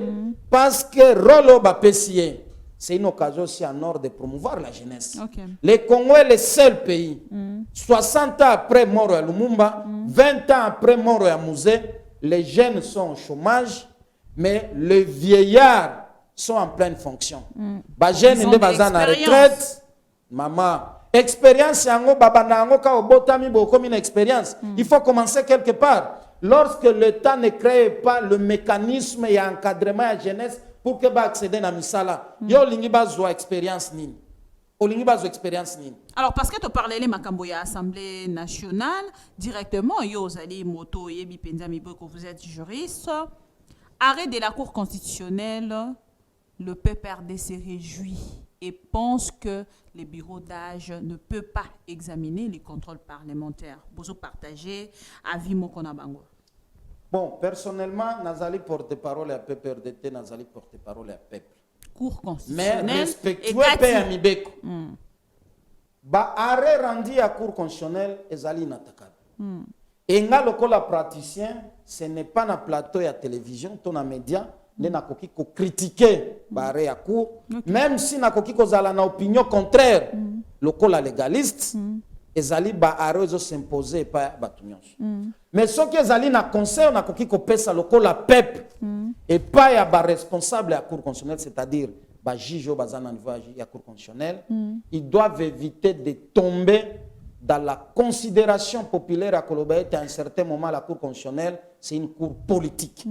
parce que rolo ba pesier c'est une occasion aussi en or de promouvoir la jeunesse. Okay. Le Congo est le seul pays 60 ans après mort à Lumumba 20 ans après mort à Mouzé les jeunes sont au chômage mais les vieillards sont en pleine fonction ba jeunes ne bazan en retraite maman expérience yango baba nango ka obotami bokomi na expérience il faut commencer quelque part. Lorsque l'État ne crée pas le mécanisme et l'encadrement à la jeunesse pour que va accéder à misala, yo lingi bazwa expérience nini. O lingi bazwa expérience nini. Alors parce que tu parlais les makambo ya Assemblée nationale directement yo zali moto yebi penza mibo que vous êtes juriste. Arrêt de la Cour constitutionnelle, le PPRD se réjouit et pense que les bureaux d'âge ne peuvent pas examiner les contrôles parlementaires. Vous partagez avis mokona bango. Bon, personnellement, nazali porte-parole à PPRDT, nazali porte-parole à peuple. Cour constitutionnelle. Mais respectueux pe amibeko. Ba arrêt rendu à Cour constitutionnelle ezali inatakable. Et nga lokola praticien, ce n'est pas na plateau ya télévision, ton na média. Na koki ko critiquer baré à cour même si na koki ko zala na opinion contraire lokola légaliste ezali ba arezo s'imposer pas batunyos mais ce qui ezali na conseil na koki ko pesa lokola peuple et pas ya ba responsable à cour constitutionnelle c'est-à-dire ba juge bazana niveau ya cour constitutionnelle ils doivent éviter de tomber dans la considération populaire à Kolobete à un certain moment la cour constitutionnelle c'est une cour politique.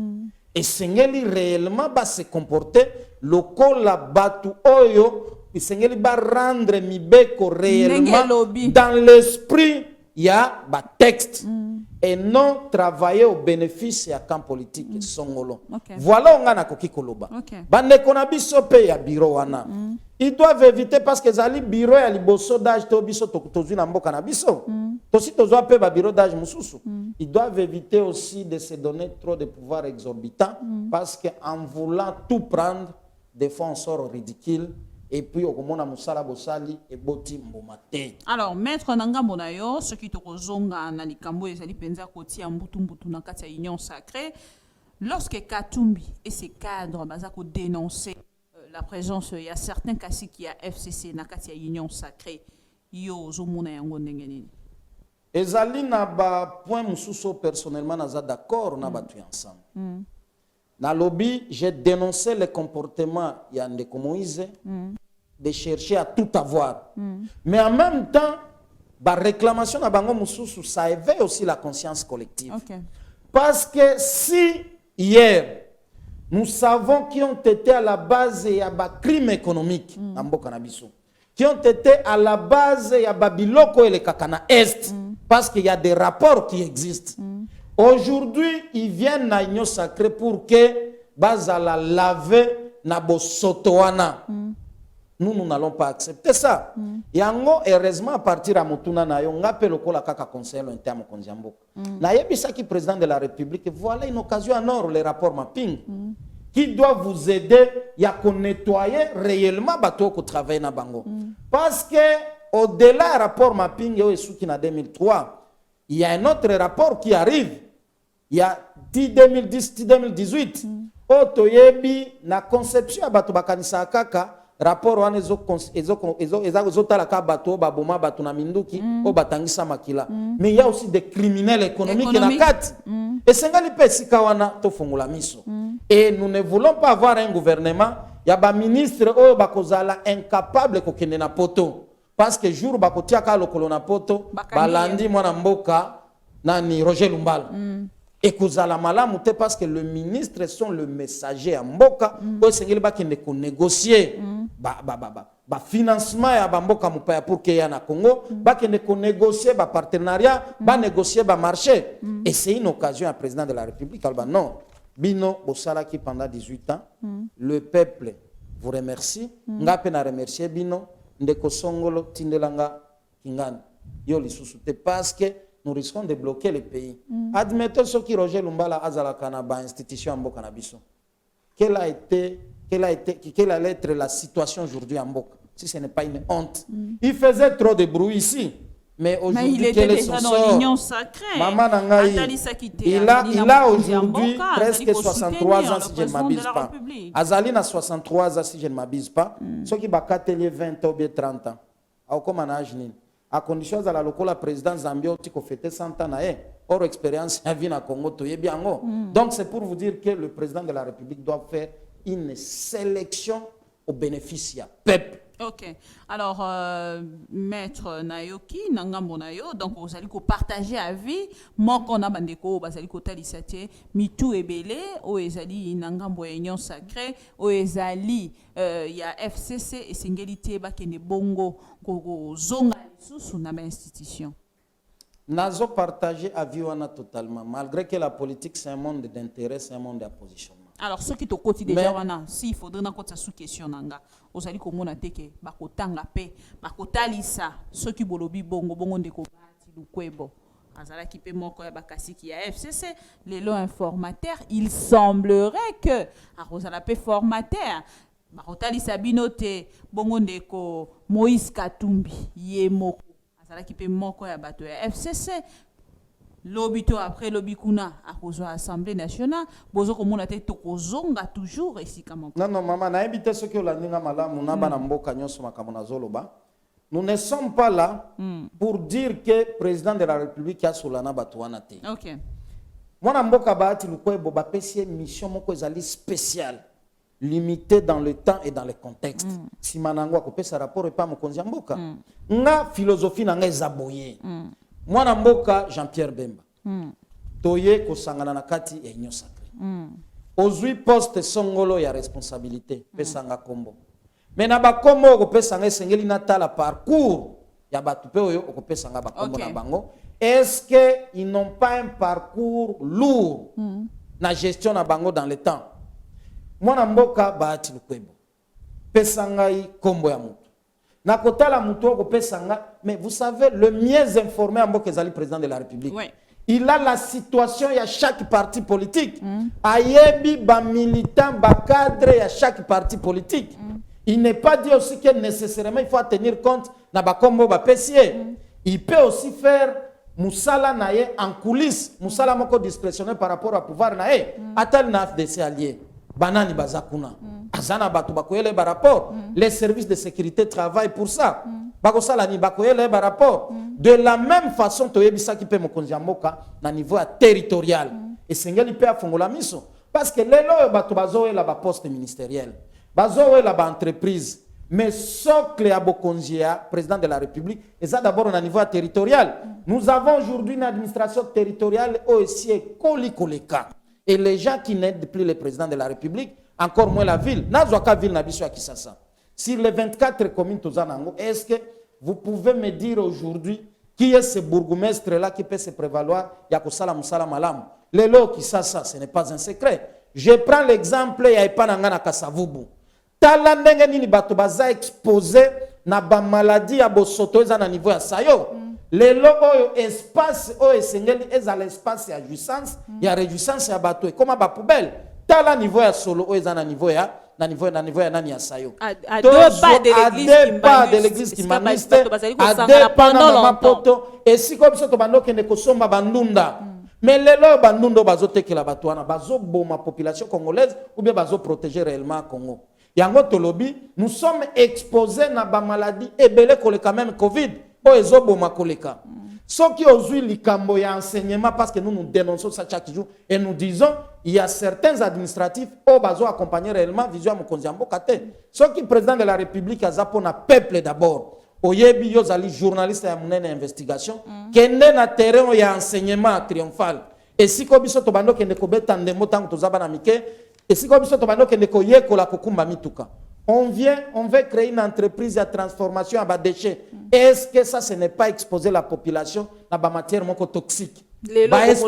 Et Sengeli réellement va se comporter lokola batu oyo Sengeli va rendre mibeko réellement dans l'esprit ya ba texte et non travailler au bénéfice ya camp politique songolo. Voilà on a koki koloba. Bande konabiso pe ya bureau wana. Ils doivent éviter parce que zali bureau ya liboso d'âge to biso tozu na mboka na biso. Tosi tozo pe ba bureau d'âge mususu. Ils doivent éviter aussi de se donner trop de pouvoir exorbitant parce que en voulant tout prendre des fois on sort ridicule et puis okomona musala bosali et boti mbomate. Alors maître Nangambo na yo ce qui to kozonga na likambo ezali penza koti ya mbutu na kati ya union sacrée lorsque Katumbi et ses cadres bazako dénoncer la présence il y a certains kasi qui a FCC na kati ya union sacrée yo zomona yango ndenge nini. Ezali na ba point mususo personnellement naza d'accord na batu ensemble. Na lobby, j'ai dénoncé le comportement Yandeko Moïse de chercher à tout avoir. Mais en même temps, la réclamation à Bango Moussoussou, ça éveille aussi la conscience collective. Parce que si hier, nous savons qui ont été à la base de crimes économiques, qui ont été à la base de Babiloko et le Kakana Est, parce qu'il y a des rapports qui existent. Aujourd'hui, ils viennent à l'Union sacrée pour que bazala laver na bosotoana. Nous n'allons pas accepter ça. Yango heureusement à partir à Mutuna na yo ngape lokola kaka conseil interne kondiambo. Na yebisa ki président de la République voilà une occasion en or les rapports mapping qui doivent vous aider ya ko nettoyer réellement bateau ko travailler na bango. Parce que au-delà rapport mapping yo esuki na 2003, il y a un autre rapport qui arrive. Il y a 2010, 2018. Otoyebi na conception ya bato bakanisa kaka rapport wana ezo talaka bato baboma bato na minduki o batangisa makila. Mais il y a aussi des criminels économiques na kati. Et sengali pe sika wana to fungula miso. Et nous ne voulons pas avoir un gouvernement ya ba ministre o bakozala incapable ko kende na poto parce que jour bakotia ka lokolo na poto balandi mwana mboka nani Roger Lumbala. et kozala malamu te parce que le ministre sont le messager à mboka oyo esengeli bakende konégocier financement ya bamboka mopaya pour que ya na Congo bakende konégocier partenariat banégocier marché et c'est une occasion à président de la République aloba non bino bosalaki pendant 18 ans le peuple vous remercie nga pe na remercier bino ndeko songolo tindelanga kingana yo lisusu te parce que nous risquons de bloquer le pays. Admettons ce qui Roger Lumbala Azala Kanaba, institution en Mboka Nabiso. Quelle allait être la situation aujourd'hui en Mboka, si ce n'est pas une honte. Il faisait trop de bruit ici. Mais aujourd'hui, quel est son sort? Maman Nangaï, il a aujourd'hui presque 63 ans si je ne m'abuse pas. Azali a 63 ans si je ne m'abuse pas. Ceux qui bakatelier 20 ou 30 ans. A comme un âge à condition de la local président Zambia qui a fêté 100 ans hors expérience à vie na Congo to yebiango. Donc c'est pour vous dire que le président de la République doit faire une sélection au bénéfice du peuple. Ok. Alors, maître Nayoki, Nangambo Nayo, donc vous allez partager à vie, moi qu'on a bandeko, vous allez talisate, mitou et belé, ou ezali Nangambo Union Sacrée, ou ezali y a FCC et singélité bakene bongo gogo zonga sous na institution. Nazo partager à vie wana totalement, malgré que la politique c'est un monde d'intérêt, c'est un monde d'opposition. Alors, ce qui est au quotidien, déjà, s'il faudrait qu'on ait sous question, vous allez comme on a dit que bakotang la paix, bakotalisa, ceux qui bolobi bongo bongo de kobati lukwebo, azala qui peut moko ya bakasi qui a FCC, les lots informateurs, il semblerait que à Rosala paix formateur, bakotalisa binote bongo de ko Moïse Katumbi yemoko, azala qui peut moko ya bato ya FCC. Lobito après lobikuna à cause de l'Assemblée nationale, bozo comme on a été tokozonga toujours ici comme non non maman na évité ce que la ninga malamu na bana mboka nyoso makamona zoloba. Nous ne sommes pas là pour dire que président de la République a solana batouana te. OK. Mwana mboka baati lukwebo ba pesie mission moko ezali spéciale limitée dans le temps et dans le contexte. Si manangwa ko pesa rapport et pas mokonzi mboka. Nga philosophie na nga ezaboye. Mwana mboka Jean-Pierre Bemba toye kosangana na kati ya Union Sacrée ozui poste songolo ya responsabilité pesanga kombo mena bakombo ko pesanga esengeli natala parcours ya batu pe oyo ko pesanga bakombo na bango est-ce que ils n'ont pas un parcours lourd na gestion na bango dans le temps mwana mboka baati lukwebo pesanga yi kombo ya mutu na kotala mutu ko pesanga. Mais vous savez, le mieux informé en Bokezali, président de la République, il a la situation, il y a chaque parti politique. Ayebi, ba militant, ba cadre, il y a chaque parti politique. Il n'est pas dit aussi que nécessairement il faut tenir compte na ba kombo ba pesier. Il peut aussi faire Moussala naye en coulisses, Moussala moko discrétionnaire par rapport au pouvoir naye. Atal na FDC allié, banani bazakuna. Azana batu bakoyele ba rapport. Les services de sécurité travaillent pour ça. De la même façon, qui peut na niveau territorial. Et c'est ce peut faire miso. Parce que les gens la poste ministériel, la entreprise, mais socle à Bokonzia, président de la République, et ça d'abord au niveau territorial. Nous avons aujourd'hui une administration territoriale aussi colicoleka. Et les gens qui n'aident plus le président de la République, encore moins la ville, Nazwaka ville n'habite à Kisasa. Sur les 24 communes, est-ce que vous pouvez me dire aujourd'hui qui est ce bourgmestre-là qui peut se prévaloir Yakosala Moussala Malam? Les lots qui ça, ce n'est pas un secret. Je prends l'exemple de Yaipanangana Kasavubu. Talandenge nini bato baza exposé na ba maladie ya bosoto eza na niveau ya sayo. Les lots oyo espace oyo esengeli eza l'espace ya jouissance, ya réjouissance ya bato comme ba poubelle. Tala niveau ya solo oyo eza na niveau ya nani ya sayo. À deux pas de l'église Kimaniste, à deux pas na mapoto, et si comme ça to bando kende kosomba bandunda. Mais les lois bandundo bazo tekela batwana, bazo boma population congolaise ou bien bazo protéger réellement Congo. Yango tolobi, nous sommes exposés na ba maladie ebele koleka même Covid, o ezo boma koleka. Ceux qui ont eu likambo ya enseignement, parce que nous dénonçons ça chaque jour et nous disons il y a certains administratifs au bazo accompagner réellement vision mokonziambo kate. Ceux qui président de la République a zapona peuple d'abord. Oyebi yozali journaliste ya munene investigation kende na terrain ya enseignement triomphal. esiko biso to bando kende kobeta ndembo tango tozaba na mike esiko biso to bando kende koyekola kokumba mituka. On veut créer une entreprise de transformation à bas déchets. Est-ce que ça, ce n'est pas exposer la population à la matière toxique? Espace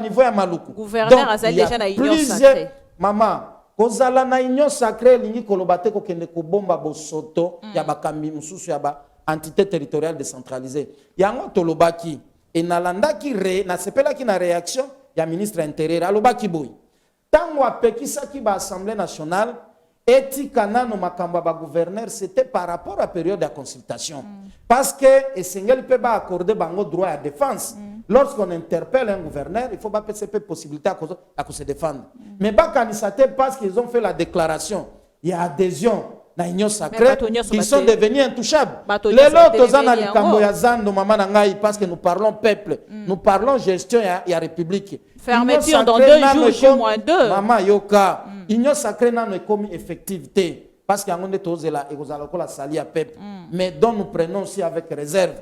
niveau ya maluku. Gouverneur azali déjà na union sacrée. Maman, kozala na union sacrée lingi kolobate ko kende ko bomba bosoto ya bakambi mususu ya ba entité territoriale décentralisée. Yango tolobaki et nalandaki na sepelaki na réaction ya ministre intérieur alobaki boy. Tango apekisaki ba assemblée nationale etika nano makambo ba gouverneur c'était par rapport à période de consultation. Parce que esengeli peut pas accorder bango droit à défense. Lorsqu'on interpelle un gouverneur, il faut pas PCP possibilité à se défendre. Mais ba kanisate parce qu'ils ont fait la déclaration, il y a adhésion na union sacrée, ils sont devenus intouchables. Les autres tozana likambo ya zando mama na ngai parce que nous parlons peuple, nous parlons gestion ya république. Fermeture dans 2 jours, -2. Maman yoka, union sacrée n'a comme effectivité parce qu'il y a un tozela et la sali à peuple. Mais dont nous prenons aussi avec réserve.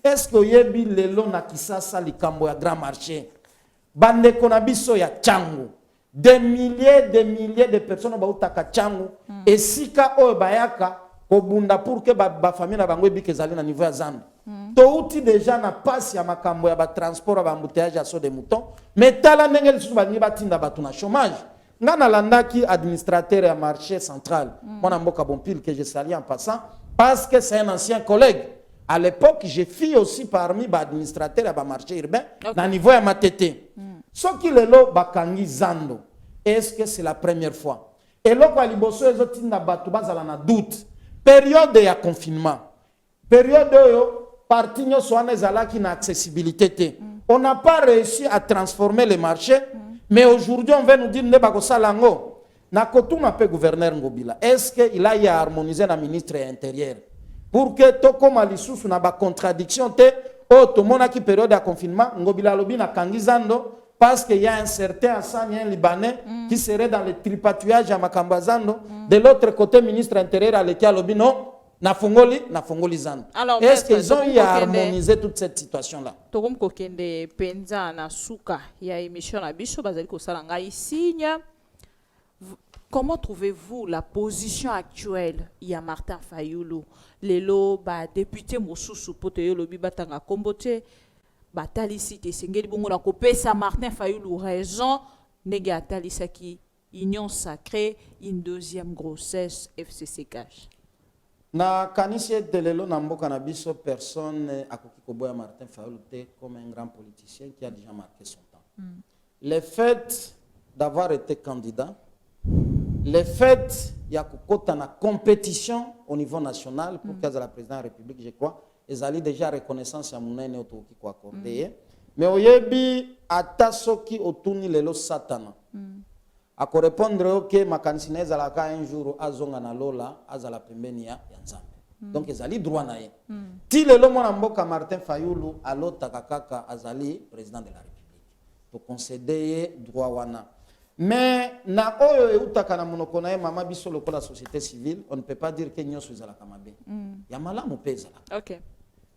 Est-ce que yebi lelo na kisasa likambo ya grand marché? Bande konabiso ya changu. Des milliers de personnes bautaka changu et sika o bayaka kobunda pour que ba famille na bango ebike zali na niveau ya zando. To uti déjà na passe ya makambo ya ba transport ba embouteillage ya so de mouton mais tala ndenge lisusu ba ni batinda batu na chômage. Ngana landaki administrateur ya marché central. Mwana mboka bompile que je salue en passant parce que c'est un ancien collègue. À l'époque, j'ai fait aussi parmi les administrateurs à marché urbain, dans le niveau de Matete. Ce qui est là, bakangi zando. Est-ce que c'est la première fois? Et là, quand les gens ont doute, période de confinement, période de parti qui n'a accessibilité. On n'a pas réussi à transformer le marché, mais aujourd'hui, on va nous dire que ça lango. Na kotuma pe gouverneur Ngobila. Est-ce qu'il a harmonisé le ministre intérieur? Pour que tout comme lisusu na ba contradiction te o to mona ki période de confinement Ngobila lobi na kangizando parce qu'il y a un certain Hassanien libanais qui serait dans le tripatouillage à Makambazando. De l'autre côté ministre intérieur à l'état lobi non na fongoli zando. Est-ce qu'ils ont eu à harmoniser toute cette situation là? Tokom kokende penza na suka ya émission na biso bazali ko salanga isinya. Comment trouvez-vous la position actuelle? Il y a Martin Fayulu, Lelo, député Mosusu, Poteyo Lobi Batanga Kombote, Talisite, Sengeli Bongo na kopesa Martin Fayulu raison, Nega Talisaki, union sacrée, une deuxième grossesse, FCC cash. Na kanisi de Lelo Namboka na biso personne a koboya Martin Fayulu comme un grand politicien qui a déjà marqué son temps. Le fait d'avoir été candidat, le fait qu'il y a une compétition au niveau national pour que la présidente de la République, je crois, ils allaient déjà reconnaissance à mon aîné qui quoi accordé. Mais au yebi atasoki otuni lelo satana. À répondre que ma candidature zalaka un jour azonga na lola azala pembeni ya nzambe. Donc ils allaient droit na ye. Ti lelo mwana mboka Martin Fayulu alota kakaka azali président de la République. Pour concéder droit wana. Mais na oyo eutaka na monoko na ye mama biso lokola société civile, on ne peut pas dire que nyonso ezalaka mabe. Ya malamu pe ezalaka. OK.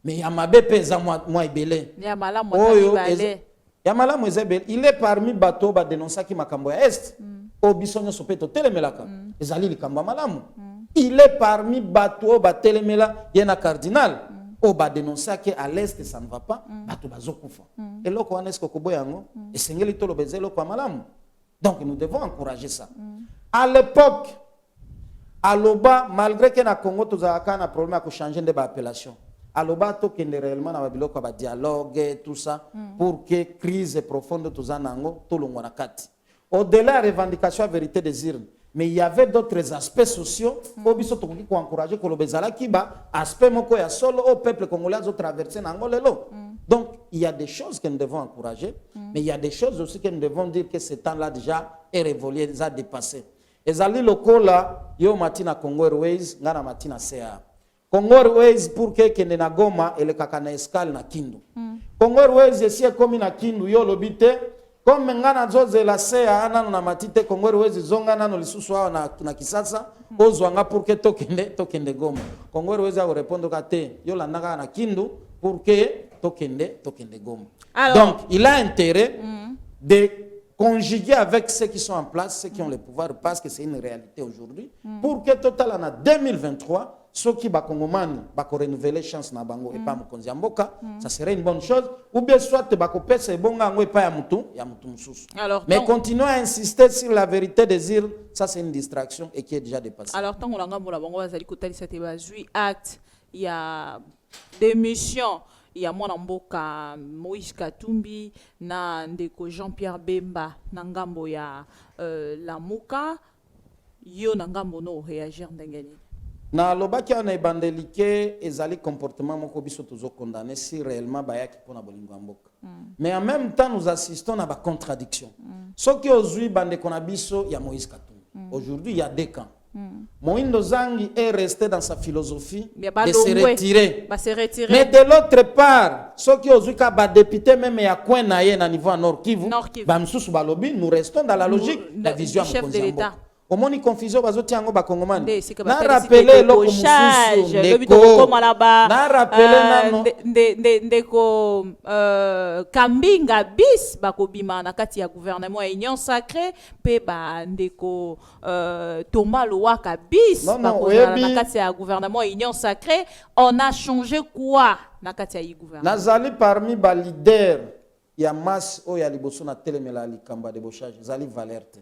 Mais ya mabe pe eza mwa ebele. Ya malamu ezalaka. Ya malamu ezebele, il est parmi bato ba dénonçaki makambo ya est. O biso nyonso pe to telemelaka. Ezali likambo malamu. Il est parmi bato ba telemela yena cardinal. O ba dénonçaki à l'est ça ne va pas, bato bazokufa. Et loko wana esko koboyango, esengeli tolo bezelo kwa malamu. Donc nous devons encourager ça. À l'époque, à l'Oba, malgré que na Congo tous a un problème à changer de l'appellation, à l'Oba to kende réellement na babiloko ba dialogue et tout ça pour que crise profonde tous anango tout le monde kati. Au-delà de la revendication à vérité des urnes, mais il y avait d'autres aspects sociaux au biso to ko encourager ko lobezala kiba aspect moko ya solo au peuple congolais au traverser nango lelo. Donc, il y a des choses que nous devons encourager, mais il y a des choses aussi que nous devons dire que ce temps-là déjà est révolu, déjà dépassé. Et Zali Lokola, yo matina Congo Airways, ngana matina CA. Congo Airways pour que kende na Goma et le kakana escale na Kindu. Congo Airways ici est comme na Kindu yo lobite, comme ngana zoze la CA anano na matite Congo Airways zonga nano lisusu na Kisasa, ozwanga pour que tokende Goma. Congo Airways a répondre kate yo la naga na Kindu. pour que tokende Goma. Alors, Donc, il a intérêt de conjuguer avec ceux qui sont en place, ceux qui ont le pouvoir, parce que c'est une réalité aujourd'hui, pour que total en 2023, ceux qui va renouveler chance na bango et pas mokonzi mboka, ça serait une bonne chose. Ou bien soit ba ko pesa bonga ngo pa ya mutu mususu. Mais continuons à insister sur la vérité des îles, ça c'est une distraction et qui est déjà dépassée. Alors tant qu'on l'a ngamba bango bazali kotalisa te bazui acte, il y a démission. Il y a mwana mboka Moïse Katumbi na ndeko Jean-Pierre Bemba na ngambo ya Lamuka, yo na ngambo no réagir ndengeni. Na lobaki ana ebandelike ezali comportement moko biso tozo condamner si réellement bayaki pona bolingo mboka. Mais en même temps nous assistons à ba contradiction. Ce qui ozui bande kona biso ya Moïse Katumbi. Aujourd'hui il y a deux camps. Moïndo Zangi est resté dans sa philosophie de se retirer. Mais de l'autre part, ceux qui ont dit député même à coin na niveau Nord Kivu, nous restons dans la logique de la vision chef de l'État. Au moins, il confie aux autres Tiango Bakongomani. Na rappeler le na rappeler ndeko Kambinga bis bakobima na kati ya gouvernement Union Sacrée pe ba ndeko Thomas Lowaka bis bakozala na kati ya gouvernement Union Sacrée. On a changé quoi na kati ya gouvernement? Nazali parmi ba leader ya masse o ya liboso na telemela likamba de bochage zali Valerte.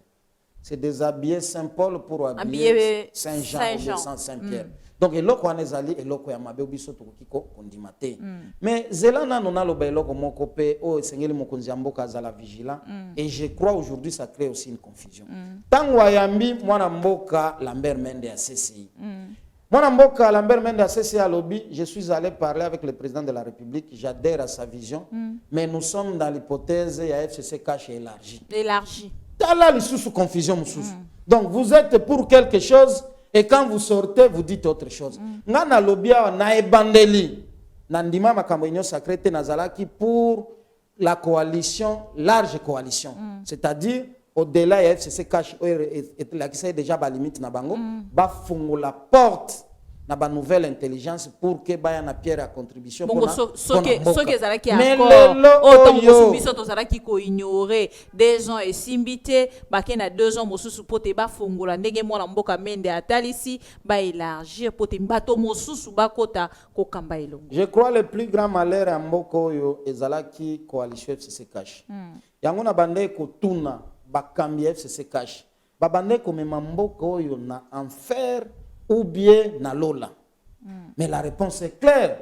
C'est déshabiller Saint-Paul pour habiller Saint-Jean ou Saint-Pierre. Donc, il y a des alliés et il y a des alliés. Mais Zelana non a le beloko mon copé o sengeli mokonziambo kazala vigilant et je crois aujourd'hui ça crée aussi une confusion. Tango ayambi mwana mboka Lambert Mende à CCI. Mwana mboka Lambert Mende à CCI à lobby, je suis allé parler avec le président de la République, j'adhère à sa vision, mais nous sommes dans l'hypothèse il y a FCC cache et élargi. Là, il sous confusion. Donc, vous êtes pour quelque chose et quand vous sortez, vous dites autre chose. Ngana lobia na ebandeli nandima makambo Union Sacrée nazalaki pour la coalition, large coalition. C'est-à-dire, au-delà de FCC cache et déjà ba limite na bango, ba fungo la porte na ba nouvelle intelligence pour que ba na pierre à contribution pour que zalaki encore autant mosubiso to zalaki ko ignorer des ans et simbité ba kena 2 ans mosusu pote ba fongola ndenge mwana mboka Mende atalisi ba élargir pote mbato mosusu ba kota ko kamba elongo. Je crois le plus grand malheur à mboko yo ezalaki coalition FCC cache. Yango na bande ko tuna ba kambi FCC cache. Ba bande ko mema mboko yo na enfer ou bien na lola. Mais la réponse est claire.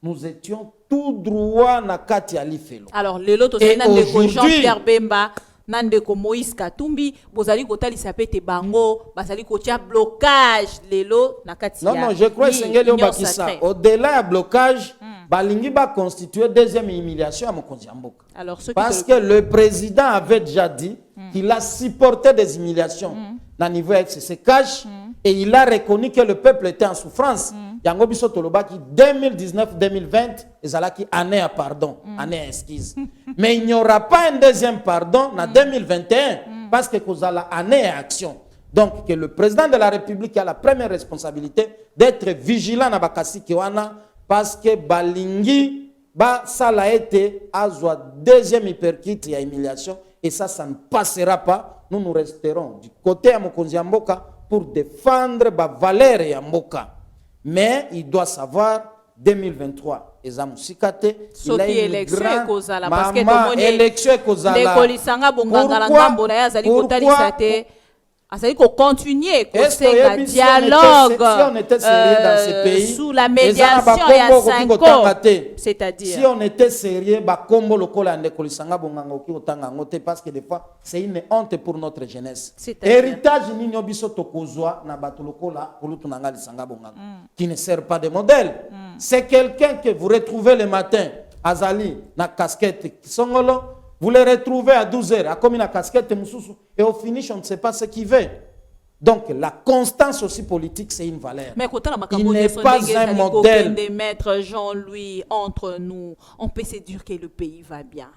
Nous étions tout droit na kati ya lifelo. Alors le lot aussi nandeko Jean-Pierre Bemba, nandeko Moïse Katumbi, bozali kotalisa pete bango, bazali kotia blocage lelo na kati ya. Non, je crois sengeli obakisa. Au-delà ya blocage, balingi ba constituer deuxième humiliation à mokonzi mboka. Alors parce que le président avait déjà dit qu'il a supporté des humiliations na niveau FCC cache. Et il a reconnu que le peuple était en souffrance. Yango biso tolobaki 2019-2020, ezalaki année à pardon, année à excuse. Mais il n'y aura pas un deuxième pardon en 2021 parce que kozala année à action. Donc que le président de la République a la première responsabilité d'être vigilant na bakasi kiwana parce que balingi ba sala été azwa deuxième hyperkit ya humiliation et ça ne passera pas. Nous resterons du côté ya mokonzi mboka pour défendre la valeur ya mboka. Mais il doit savoir 2023 ezam sikate il a une grande parce que élection kozala kolisanga bonganga ngambo na yazali kotalisa te azali ko continuer kosenga dialogue si on était sérieux dans ce pays sous la médiation ya 5 ans c'est-à-dire si on était sérieux ba kombo lokola nde kolisanga bonganga okotanga ngote parce que des fois c'est une honte pour notre jeunesse. Héritage nini obiso tokozwa na bato lokola kulutu nanga lisanga bonganga qui ne sert pas de modèle. C'est quelqu'un que vous retrouvez le matin azali na casquette songolo. Vous le retrouvez à 12h, à comme une casquette, et au finish, on ne sait pas ce qu'il veut. Donc, la constance aussi politique, c'est une valeur. Mais il n'est pas un modèle. Maître Jean-Louis, entre nous, on peut se dire que le pays va bien.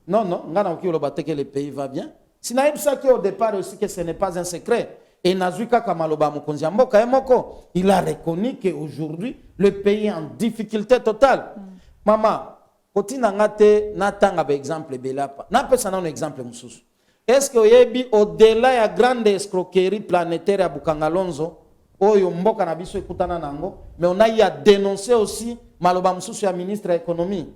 Non, que le pays va bien. Sinaïb Saki, au départ aussi, que ce n'est pas un secret. Et Nazuka Kamaloba Mokonziamboka Emoko, il a reconnu qu'aujourd'hui, le pays est en difficulté totale. Maman, kotina ngate natanga ba exemple belapa. Na pesa na un exemple mususu. Est-ce que oyebi au-delà ya grande escroquerie planétaire ya Bukangalonzo, oyo mboka na biso ekutana nango, mais on a y a dénoncé aussi maloba mususu ya ministre de l'économie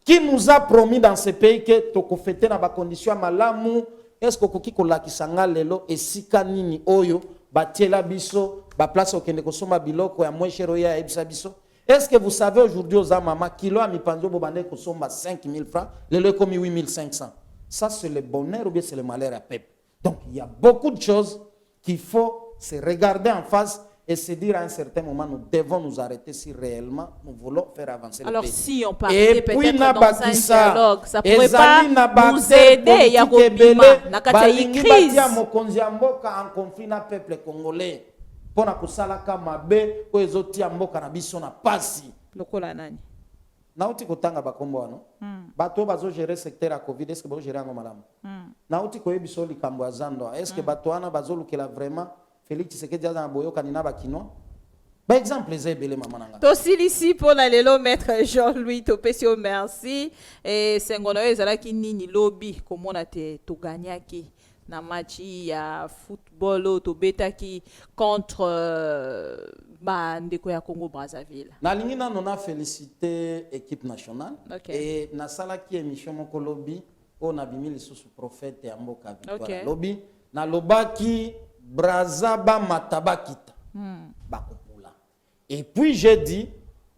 qui nous a promis dans ce pays que tokofete na ba condition malamu. Est-ce que koki kolakisa nga lelo esika nini oyo batiela biso ba place okende kosoma biloko ya moins cher ya ebisa biso? Est-ce que vous savez aujourd'hui aux maman kilo a mi panzo bobande kosoma 5000 francs, lelo comme 8500. Ça c'est le bonheur ou bien c'est le malheur à peuple. Donc il y a beaucoup de choses qu'il faut se regarder en face et se dire à un certain moment, nous devons nous arrêter si réellement nous voulons faire avancer le pays. Alors si on parlait peut-être dans un dialogue, ça pourrait pas nous aider, Yakobima, nakata yi crise. Mokonzi ya mboka en conflit na peuple congolais. Pona kusalaka mabe ko ezoti ya mboka na biso na pasi. Lokola nani? Nauti kotanga bakombo ano. Bato bazo gérer secteur à Covid, est-ce que bazo gérer ngo malamu? Nauti ko yebiso likambo ya zando. Est-ce que bato wana bazo lukela vraiment Félix Tshisekedi aza na boyoka ni na bakino? Par exemple les ebele mama nanga. Tosilisi pour la lelo maître Jean-Louis Topesio merci et sengono ezalaki nini lobby komona te to gagnaki na match ya football to betaki contre ndeko ya Congo Brazzaville. Na lingi na nona féliciter équipe nationale okay. Et na salaki émission moko lobby on a bimi lisusu prophète ya mboka victoire okay. Lobby na lobaki Brazaba matabakita bakopula. Et puis j'ai dit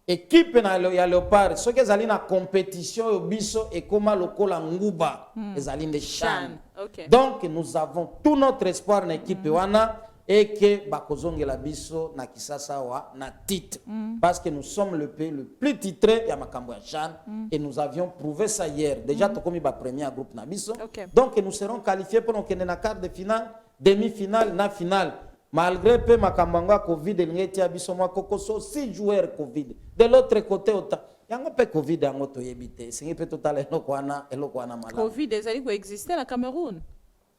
équipe na ya Léopard ce que zali na compétition yo biso et koma lokola nguba ezali de chan. Okay. Donc nous avons tout notre espoir na équipe wana et que bakozongela biso na kisasa wa na titre parce que nous sommes le pays le plus titré ya makambo ya chan et nous avions prouvé ça hier déjà tokomi ba premier groupe na biso okay. Donc nous serons qualifiés pour nous na quart de finale demi-finale na finale malgré peu makambanga Covid elingeti ya biso mwa kokoso 6 joueurs Covid de l'autre côté autant yango pe Covid yango toyebite singi pe total eloko wana mala Covid ezali ko exister na Cameroun.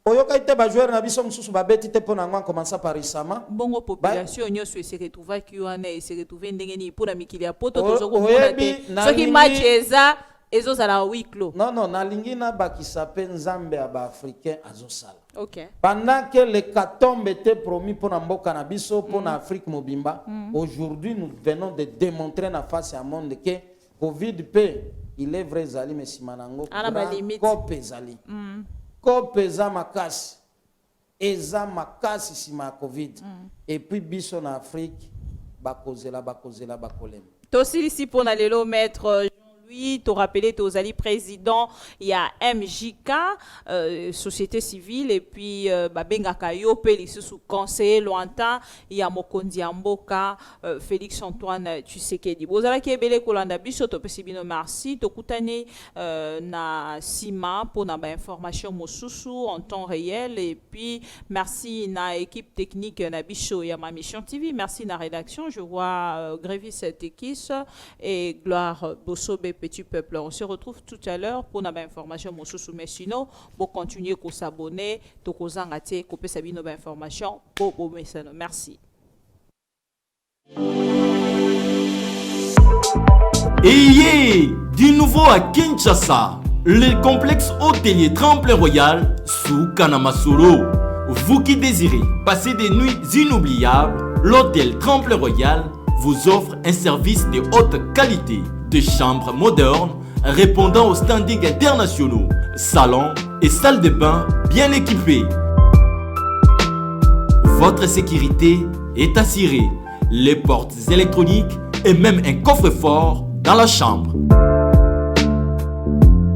Oyoka ite ba joueur na biso mususu ba beti te pona ngwa commencer par Isama bongo population nyoso se retrouva ki wana et se retrouver ndenge ni pour na mikili ya poto tozoko mona te soki match eza ezozala huis clos. Non na lingina bakisa pe nzambe ya ba africain azosala. OK. Pendant que le katombe était promis pour mboka na biso pour Afrique mobimba, aujourd'hui nous venons de démontrer na face à monde que Covid peut il est vrai zali mais simanango ko zali. Ko pesa makasi. Eza makasi sima Covid. Et puis biso na Afrique bakozela bakolem. Tosilisi pour na lelo maître Jean-Louis, tu rappelé aux alliés président, il y a MJK, société civile, et puis Babenga Kayo, sous conseiller lointain, il y a Mokondi Amboka, Félix Antoine Tshisekedi. Vous allez kebele kolanda biso to pesibino merci, to kutani na Sima pour na information mosusu en temps réel, et puis merci na équipe technique na biso ya ma mission TV, merci na rédaction, je vois Grévis Tekis et Gloire Bossobe Petit Peuple. On se retrouve tout à l'heure pour une information. Mais sinon, pour continuer à s'abonner, à couper sa information pour merci. Et du nouveau à Kinshasa, le complexe hôtelier Tremplin Royal sous Kanamasoro. Vous qui désirez passer des nuits inoubliables, l'hôtel Tremplin Royal vous offre un service de haute qualité, de chambres modernes répondant aux standings internationaux, salons et salles de bain bien équipées. Votre sécurité est assurée, les portes électroniques et même un coffre-fort dans la chambre.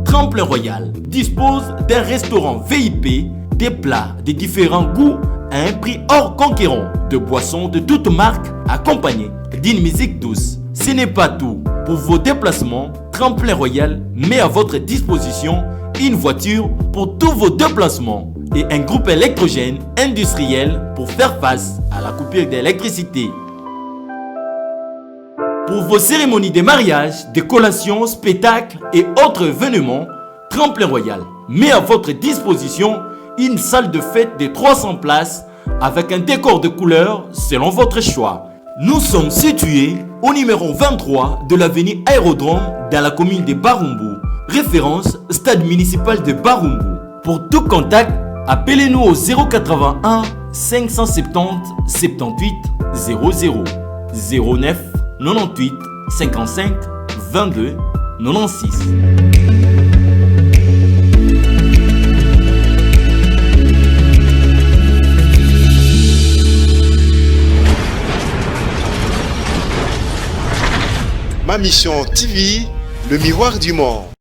Tremplin Royal dispose d'un restaurant VIP, des plats de différents goûts à un prix hors conquérant, de boissons de toutes marques accompagnées d'une musique douce. Ce n'est pas tout. Pour vos déplacements, Tremplin Royal met à votre disposition une voiture pour tous vos déplacements et un groupe électrogène industriel pour faire face à la coupure d'électricité. Pour vos cérémonies de mariage, de collations, spectacles et autres événements, Tremplin Royal met à votre disposition une salle de fête de 300 places avec un décor de couleurs selon votre choix. Nous sommes situés au numéro 23 de l'avenue Aérodrome dans la commune de Barumbu. Référence Stade municipal de Barumbu. Pour tout contact, appelez-nous au 081 570 78 00 09 98 55 22 96. Ma mission TV, le miroir du monde.